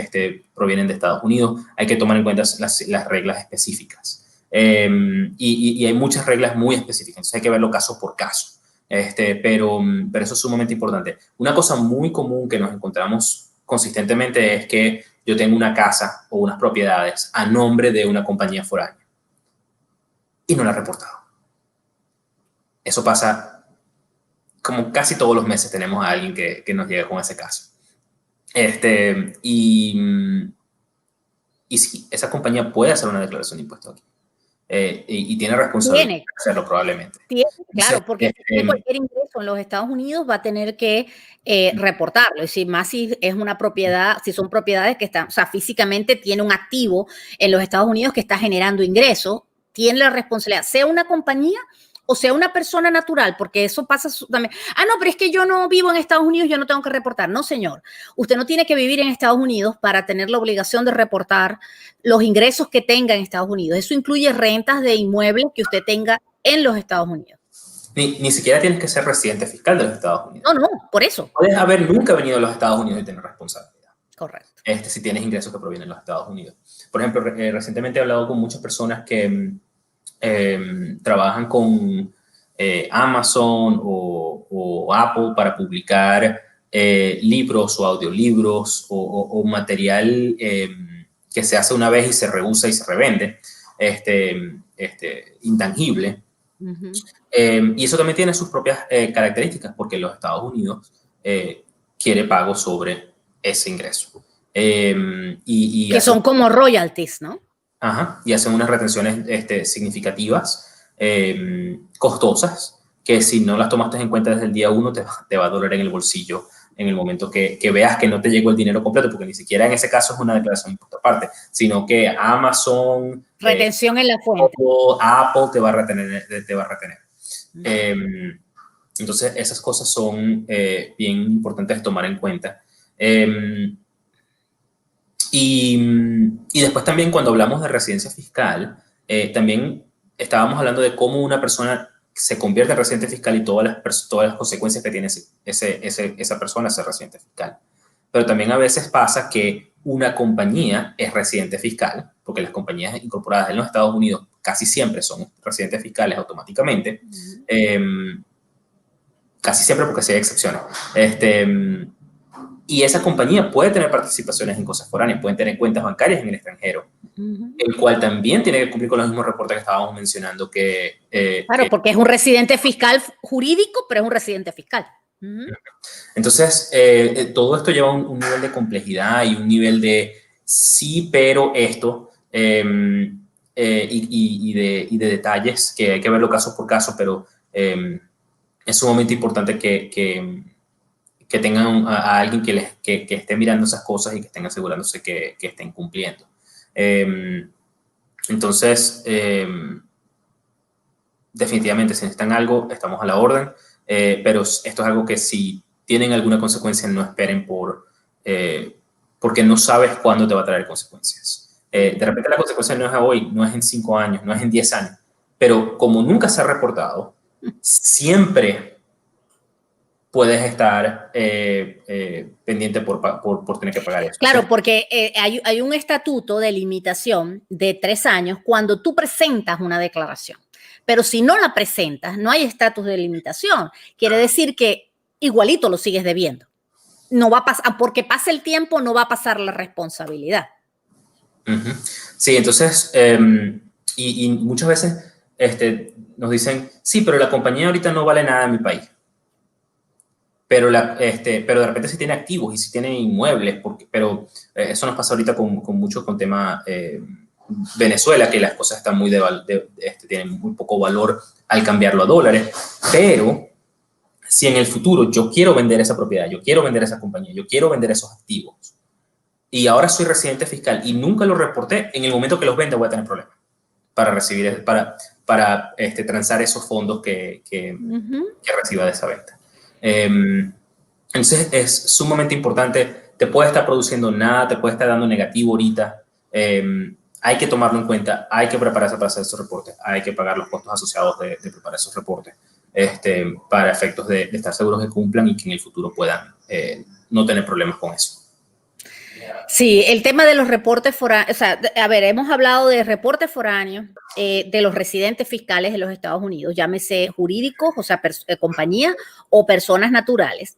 provienen de Estados Unidos. Hay que tomar en cuenta las reglas específicas. Y hay muchas reglas muy específicas, entonces hay que verlo caso por caso. Pero eso es sumamente importante. Una cosa muy común que nos encontramos consistentemente es que yo tengo una casa o unas propiedades a nombre de una compañía foránea y no la he reportado. Eso pasa como casi todos los meses. Tenemos a alguien que nos llega con ese caso. Y sí, esa compañía puede hacer una declaración de impuestos aquí. Y tiene responsabilidad de hacerlo probablemente. Claro, porque cualquier ingreso en los Estados Unidos va a tener que reportarlo. Y más si es una propiedad, si son propiedades que están, o sea, físicamente tiene un activo en los Estados Unidos que está generando ingresos, tiene la responsabilidad, sea una compañía o sea una persona natural, porque eso pasa también. No, pero es que yo no vivo en Estados Unidos, yo no tengo que reportar. No, señor. Usted no tiene que vivir en Estados Unidos para tener la obligación de reportar los ingresos que tenga en Estados Unidos. Eso incluye rentas de inmuebles que usted tenga en los Estados Unidos. Ni siquiera tienes que ser residente fiscal de los Estados Unidos. No, por eso. Puedes haber nunca venido a los Estados Unidos y tener responsabilidad. Correcto. Si tienes ingresos que provienen de los Estados Unidos. Por ejemplo, recientemente he hablado con muchas personas que trabajan con Amazon o Apple para publicar libros o audiolibros o material que se hace una vez y se reusa y se revende, intangible. Y eso también tiene sus propias características, porque los Estados Unidos quiere pago sobre ese ingreso. Que son como royalties, ¿no? Ajá, y hacen unas retenciones significativas, costosas, que si no las tomaste en cuenta desde el día 1 te va a doler en el bolsillo en el momento que veas que no te llegó el dinero completo, porque ni siquiera en ese caso es una declaración de impuesto aparte, sino que Amazon... Retención en la fuente. Apple te va a retener. Entonces, esas cosas son bien importantes de tomar en cuenta. Y después también, cuando hablamos de residencia fiscal, también estábamos hablando de cómo una persona se convierte en residente fiscal y todas las consecuencias que tiene esa persona ser residente fiscal. Pero también a veces pasa que una compañía es residente fiscal, porque las compañías incorporadas en los Estados Unidos casi siempre son residentes fiscales automáticamente. Casi siempre, porque sí hay excepciones. Y esa compañía puede tener participaciones en cosas foráneas, pueden tener cuentas bancarias en el extranjero, el cual también tiene que cumplir con los mismos reportes que estábamos mencionando. Claro, porque es un residente fiscal jurídico, pero es un residente fiscal. Entonces, todo esto lleva un nivel de complejidad y un nivel de sí, pero esto, y de detalles que hay que verlo caso por caso, pero es sumamente importante que tengan a alguien que esté mirando esas cosas y que estén asegurándose que estén cumpliendo. Entonces, definitivamente, si necesitan algo, estamos a la orden, pero esto es algo que si tienen alguna consecuencia, no esperen porque no sabes cuándo te va a traer consecuencias. De repente la consecuencia no es hoy, no es en 5 años, no es en 10 años, pero como nunca se ha reportado, siempre puedes estar pendiente por tener que pagar eso. Claro, porque hay un estatuto de limitación de 3 años cuando tú presentas una declaración. Pero si no la presentas, no hay estatus de limitación. Quiere decir que igualito lo sigues debiendo. No va a pasar, porque pase el tiempo, no va a pasar la responsabilidad. Sí, entonces, y muchas veces nos dicen, sí, pero la compañía ahorita no vale nada en mi país. Pero de repente sí tiene activos y sí tiene inmuebles, pero eso nos pasa ahorita mucho con tema Venezuela, que las cosas están tienen muy poco valor al cambiarlo a dólares. Pero si en el futuro yo quiero vender esa propiedad, yo quiero vender esa compañía, yo quiero vender esos activos, y ahora soy residente fiscal y nunca lo reporté, en el momento que los venda voy a tener problemas para para transar esos fondos que reciba de esa venta. Entonces es sumamente importante. Te puede estar produciendo nada, te puede estar dando negativo ahorita. Hay que tomarlo en cuenta, hay que prepararse para hacer esos reportes, hay que pagar los costos asociados de preparar esos reportes para efectos de estar seguros que cumplan y que en el futuro puedan no tener problemas con eso. Sí, el tema de los reportes foráneos, o sea, a ver, hemos hablado de reportes foráneos de los residentes fiscales de los Estados Unidos, llámese jurídicos, o sea, compañías o personas naturales.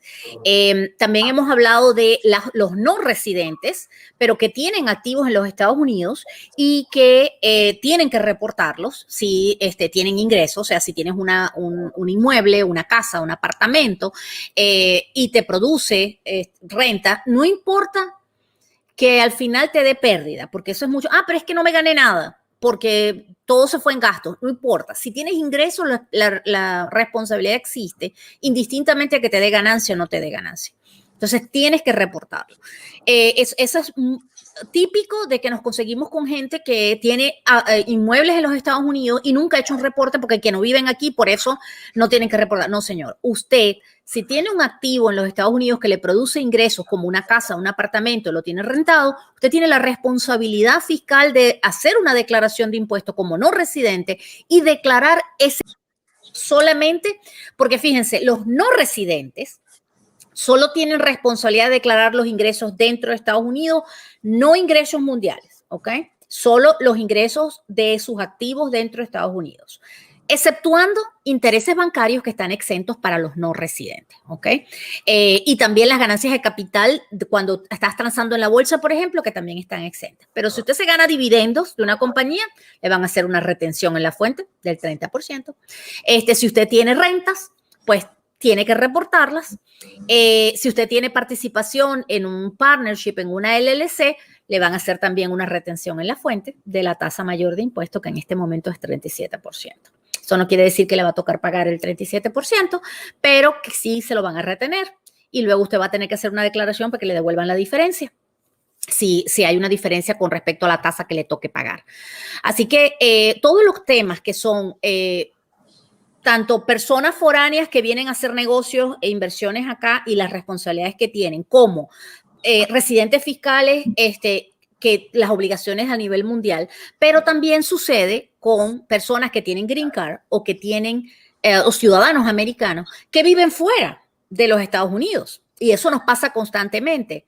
También hemos hablado de los no residentes, pero que tienen activos en los Estados Unidos y que tienen que reportarlos si tienen ingresos, o sea, si tienes un inmueble, una casa, un apartamento y te produce renta, no importa que al final te dé pérdida, porque eso es mucho. Pero es que no me gané nada, porque todo se fue en gastos. No importa. Si tienes ingresos, la responsabilidad existe, indistintamente a que te dé ganancia o no te dé ganancia. Entonces, tienes que reportarlo. Eso es típico de que nos conseguimos con gente que tiene inmuebles en los Estados Unidos y nunca ha hecho un reporte porque que no viven aquí, por eso no tienen que reportar. No, señor. Usted, si tiene un activo en los Estados Unidos que le produce ingresos como una casa, un apartamento, lo tiene rentado, usted tiene la responsabilidad fiscal de hacer una declaración de impuestos como no residente y declarar ese solamente, porque fíjense, los no residentes solo tienen responsabilidad de declarar los ingresos dentro de Estados Unidos, no ingresos mundiales, ¿ok? Solo los ingresos de sus activos dentro de Estados Unidos, exceptuando intereses bancarios que están exentos para los no residentes, ¿ok? Y también las ganancias de capital cuando estás transando en la bolsa, por ejemplo, que también están exentas. Pero si usted se gana dividendos de una compañía, le van a hacer una retención en la fuente del 30%. Si usted tiene rentas, pues tiene que reportarlas. Si usted tiene participación en un partnership, en una LLC, le van a hacer también una retención en la fuente de la tasa mayor de impuesto, que en este momento es 37%. Eso no quiere decir que le va a tocar pagar el 37%, pero que sí se lo van a retener y luego usted va a tener que hacer una declaración para que le devuelvan la diferencia. Si hay una diferencia con respecto a la tasa que le toque pagar. Así que todos los temas que son tanto personas foráneas que vienen a hacer negocios e inversiones acá y las responsabilidades que tienen, como residentes fiscales, que las obligaciones a nivel mundial, pero también sucede con personas que tienen green card o que tienen o ciudadanos americanos que viven fuera de los Estados Unidos. Y eso nos pasa constantemente.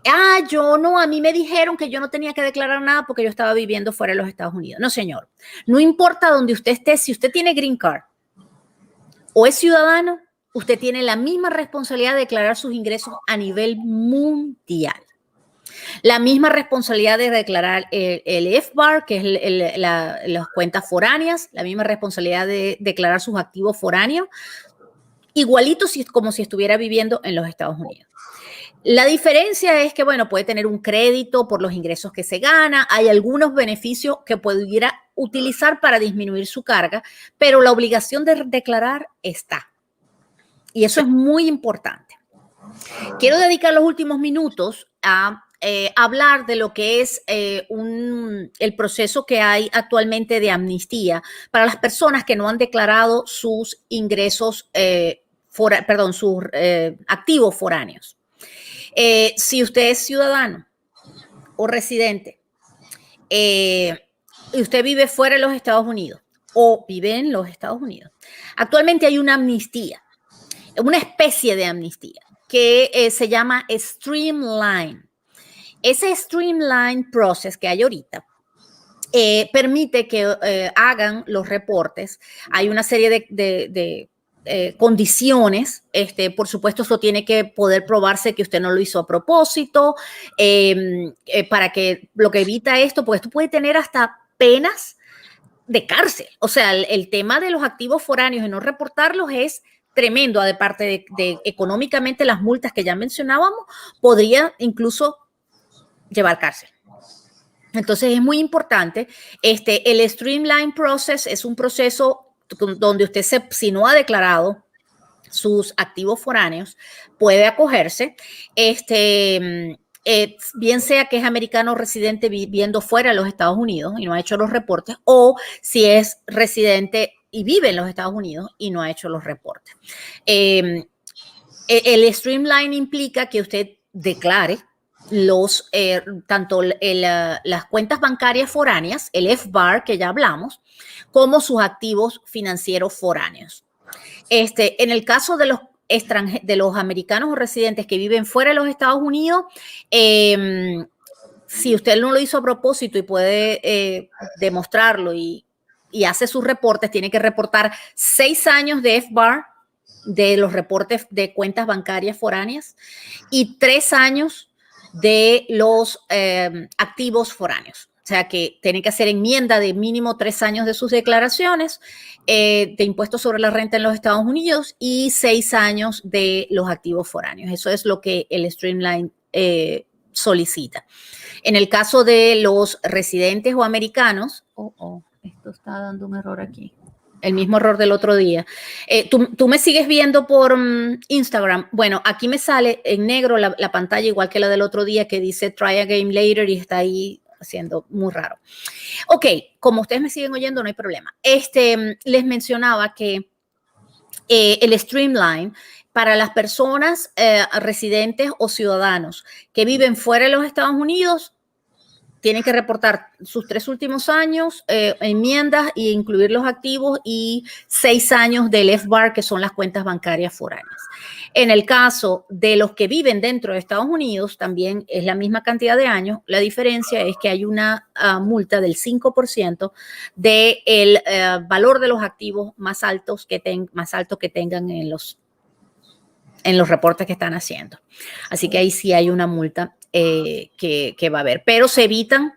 A mí me dijeron que yo no tenía que declarar nada porque yo estaba viviendo fuera de los Estados Unidos. No, señor. No importa donde usted esté, si usted tiene green card o es ciudadano, usted tiene la misma responsabilidad de declarar sus ingresos a nivel mundial. La misma responsabilidad de declarar el FBAR, que es las cuentas foráneas, la misma responsabilidad de declarar sus activos foráneos, igualito como si estuviera viviendo en los Estados Unidos. La diferencia es que, bueno, puede tener un crédito por los ingresos que se gana, hay algunos beneficios que pudiera utilizar para disminuir su carga, pero la obligación de declarar está. Y eso es muy importante. Quiero dedicar los últimos minutos a hablar de lo que es el proceso que hay actualmente de amnistía para las personas que no han declarado sus ingresos, sus activos foráneos. Si usted es ciudadano o residente y usted vive fuera de los Estados Unidos o vive en los Estados Unidos, actualmente hay una amnistía, una especie de amnistía que se llama Streamline. Ese Streamline Process que hay ahorita permite que hagan los reportes. Hay una serie de condiciones, por supuesto, eso tiene que poder probarse que usted no lo hizo a propósito, para que lo que evita esto, pues esto puede tener hasta penas de cárcel. O sea, el tema de los activos foráneos y no reportarlos es tremendo, aparte de económicamente las multas que ya mencionábamos, podría incluso llevar cárcel. Entonces es muy importante. El Streamline Process es un proceso donde usted, si no ha declarado sus activos foráneos, puede acogerse. bien sea que es americano residente viviendo fuera de los Estados Unidos y no ha hecho los reportes, o si es residente y vive en los Estados Unidos y no ha hecho los reportes. El streamline implica que usted declare tanto las cuentas bancarias foráneas, el FBAR que ya hablamos, como sus activos financieros foráneos. En el caso de los americanos o residentes que viven fuera de los Estados Unidos, si usted no lo hizo a propósito y puede demostrarlo y hace sus reportes, tiene que reportar 6 años de FBAR, de los reportes de cuentas bancarias foráneas, y 3 años de los activos foráneos. O sea que tienen que hacer enmienda de mínimo 3 años de sus declaraciones de impuestos sobre la renta en los Estados Unidos y 6 años de los activos foráneos. Eso es lo que el Streamline solicita. En el caso de los residentes o americanos, esto está dando un error aquí. El mismo error del otro día. Tú me sigues viendo por Instagram. Bueno, aquí me sale en negro la pantalla, igual que la del otro día, que dice try again later y está ahí haciendo muy raro. Ok, como ustedes me siguen oyendo, no hay problema. Les mencionaba que el Streamline para las personas residentes o ciudadanos que viven fuera de los Estados Unidos tienen que reportar sus 3 últimos años, enmiendas e incluir los activos y 6 años del FBAR, que son las cuentas bancarias foráneas. En el caso de los que viven dentro de Estados Unidos, también es la misma cantidad de años. La diferencia es que hay una multa del 5% del valor de los activos más alto que tengan en los reportes que están haciendo. Así que ahí sí hay una multa que va a haber, pero se evitan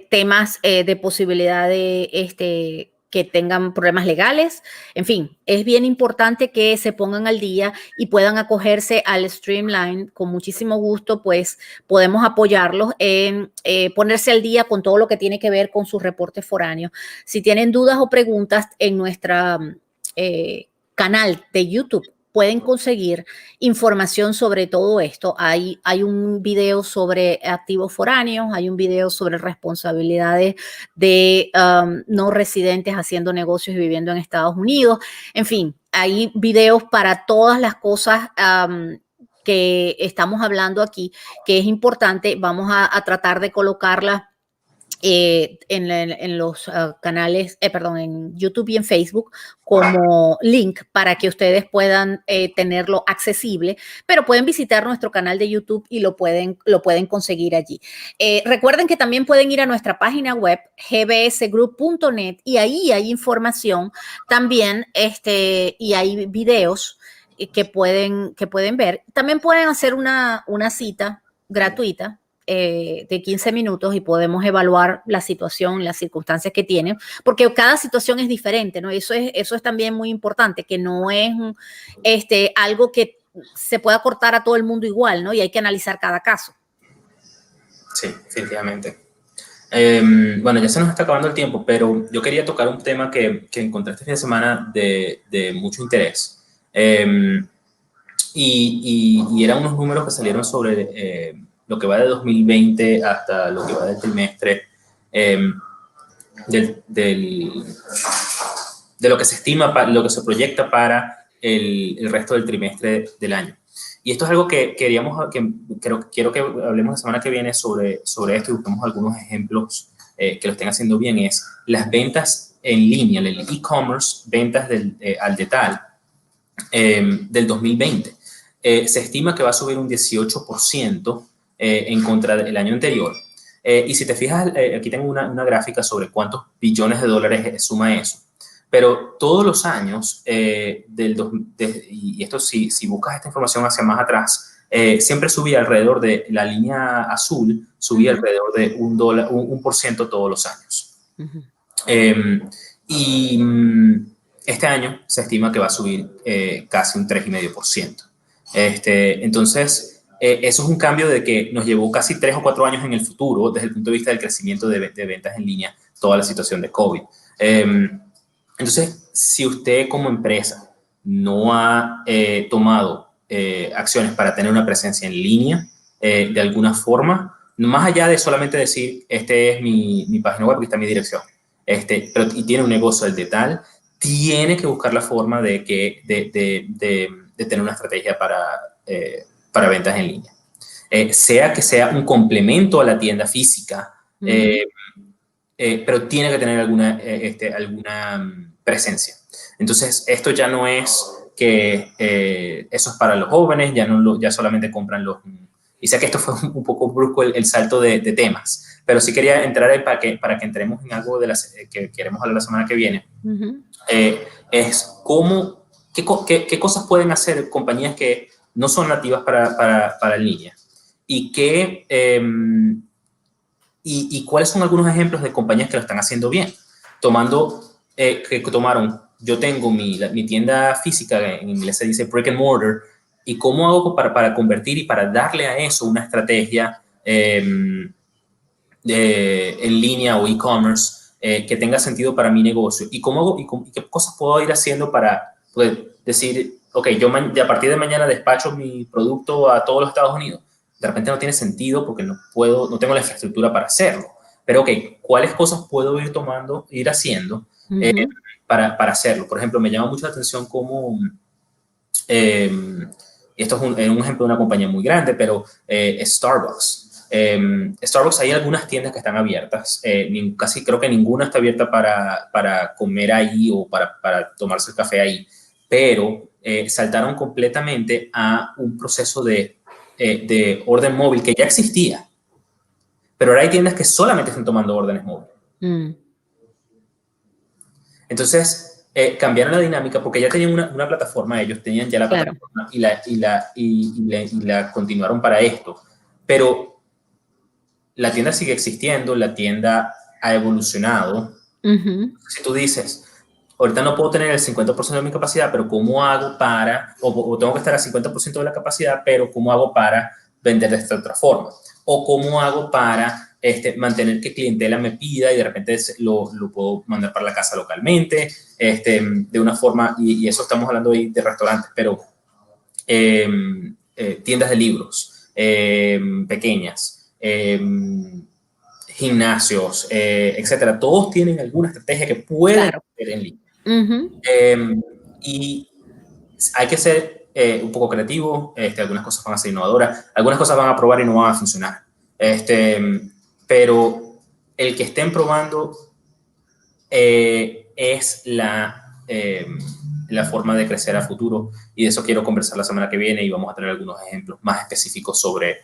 temas de posibilidad de que tengan problemas legales. En fin, es bien importante que se pongan al día y puedan acogerse al Streamline. Con muchísimo gusto, pues podemos apoyarlos en ponerse al día con todo lo que tiene que ver con sus reportes foráneos. Si tienen dudas o preguntas en nuestra canal de YouTube, pueden conseguir información sobre todo esto. Hay un video sobre activos foráneos, hay un video sobre responsabilidades de no residentes haciendo negocios y viviendo en Estados Unidos. En fin, hay videos para todas las cosas que estamos hablando aquí, que es importante. Vamos a tratar de colocarlas en los canales, en YouTube y en Facebook como link para que ustedes puedan tenerlo accesible, pero pueden visitar nuestro canal de YouTube y lo pueden conseguir allí. Recuerden que también pueden ir a nuestra página web gbsgroup.net y ahí hay información también y hay videos que pueden ver. También pueden hacer una cita gratuita de 15 minutos y podemos evaluar la situación, las circunstancias que tienen, porque cada situación es diferente, ¿no? Eso es también muy importante, que no es algo que se pueda cortar a todo el mundo igual, ¿no? Y hay que analizar cada caso. Sí, definitivamente. Bueno, ya se nos está acabando el tiempo, pero yo quería tocar un tema que encontré este fin de semana de mucho interés. Y eran unos números que salieron sobre lo que va de 2020 hasta lo que va del trimestre, de lo que se estima, lo que se proyecta para el resto del trimestre del año. Y esto es algo que quiero que hablemos la semana que viene sobre esto y busquemos algunos ejemplos que lo estén haciendo bien. Es las ventas en línea, el e-commerce, ventas al detalle del 2020. Se estima que va a subir un 18% en contra del año anterior. Y si te fijas, aquí tengo una gráfica sobre cuántos billones de dólares suma eso. Pero todos los años, y esto si buscas esta información hacia más atrás, siempre subía alrededor de la línea azul, subía alrededor de un 1% todos los años. Y este año se estima que va a subir casi un 3,5%. Entonces, eso es un cambio de que nos llevó casi 3 o 4 años en el futuro desde el punto de vista del crecimiento de ventas en línea, toda la situación de COVID. Entonces, si usted como empresa no ha tomado acciones para tener una presencia en línea, de alguna forma, más allá de solamente decir, este es mi página web, aquí está mi dirección, pero y tiene un negocio de tal, tiene que buscar la forma de tener una estrategia para ventas en línea. Sea que sea un complemento a la tienda física, pero tiene que tener alguna presencia. Entonces, esto ya no es que eso es para los jóvenes, ya solamente compran los... Y sé que esto fue un poco brusco el salto de temas, pero sí quería entrar ahí para que entremos en algo que queremos hablar la semana que viene. Es qué cosas pueden hacer compañías que no son nativas para en línea y y cuáles son algunos ejemplos de compañías que lo están haciendo bien, yo tengo mi tienda física, en inglés se dice brick and mortar, y cómo hago para convertir y para darle a eso una estrategia en línea o e-commerce que tenga sentido para mi negocio, y qué cosas puedo ir haciendo para decir, ok, yo a partir de mañana despacho mi producto a todos los Estados Unidos. De repente no tiene sentido porque no tengo la infraestructura para hacerlo. Pero, ok, ¿cuáles cosas puedo ir haciendo para hacerlo? Por ejemplo, me llama mucho la atención cómo, esto es un ejemplo de una compañía muy grande, pero Starbucks. Starbucks, hay algunas tiendas que están abiertas, casi creo que ninguna está abierta para comer ahí o para tomarse el café ahí, pero saltaron completamente a un proceso de orden móvil que ya existía, pero ahora hay tiendas que solamente están tomando órdenes móviles. Entonces, cambiaron la dinámica porque ya tenían una plataforma, ellos tenían ya la plataforma y la continuaron para esto, pero la tienda sigue existiendo, la tienda ha evolucionado. Si tú dices, ahorita no puedo tener el 50% de mi capacidad, pero ¿cómo hago o tengo que estar al 50% de la capacidad, pero ¿cómo hago para vender de esta otra forma? O ¿cómo hago para mantener que clientela me pida y de repente lo puedo mandar para la casa localmente, de una forma, y eso estamos hablando ahí de restaurantes, pero tiendas de libros pequeñas, gimnasios, etcétera, todos tienen alguna estrategia que pueden hacer en línea. Y hay que ser un poco creativo, algunas cosas van a ser innovadoras, algunas cosas van a probar y no van a funcionar. Pero el que estén probando es la forma de crecer a futuro, y de eso quiero conversar la semana que viene, y vamos a tener algunos ejemplos más específicos sobre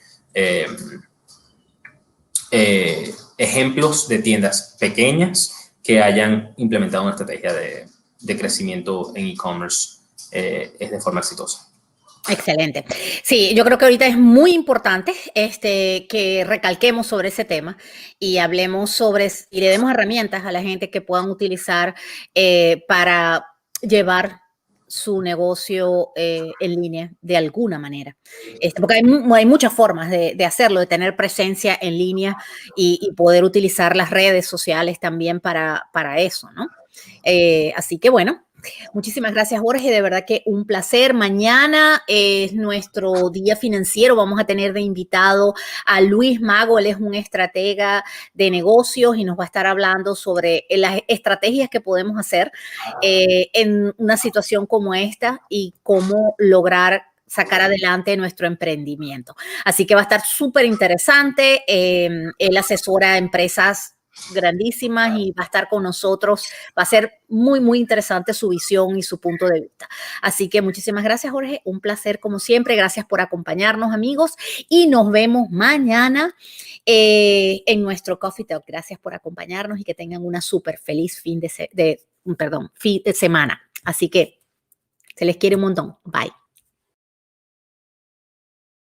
ejemplos de tiendas pequeñas que hayan implementado una estrategia de crecimiento en e-commerce de forma exitosa. Excelente. Sí, yo creo que ahorita es muy importante que recalquemos sobre ese tema y hablemos y le demos herramientas a la gente que puedan utilizar para llevar su negocio en línea de alguna manera. Porque hay muchas formas de hacerlo, de tener presencia en línea y poder utilizar las redes sociales también para eso, ¿no? Así que bueno. Muchísimas gracias, Jorge. De verdad que un placer. Mañana es nuestro día financiero. Vamos a tener de invitado a Luis Mago. Él es un estratega de negocios y nos va a estar hablando sobre las estrategias que podemos hacer en una situación como esta y cómo lograr sacar adelante nuestro emprendimiento. Así que va a estar súper interesante. Él asesora a empresas grandísimas y va a estar con nosotros. Va a ser muy, muy interesante su visión y su punto de vista. Así que muchísimas gracias, Jorge. Un placer como siempre. Gracias por acompañarnos, amigos. Y nos vemos mañana en nuestro Coffee Talk. Gracias por acompañarnos y que tengan una súper feliz fin de semana. Así que se les quiere un montón. Bye.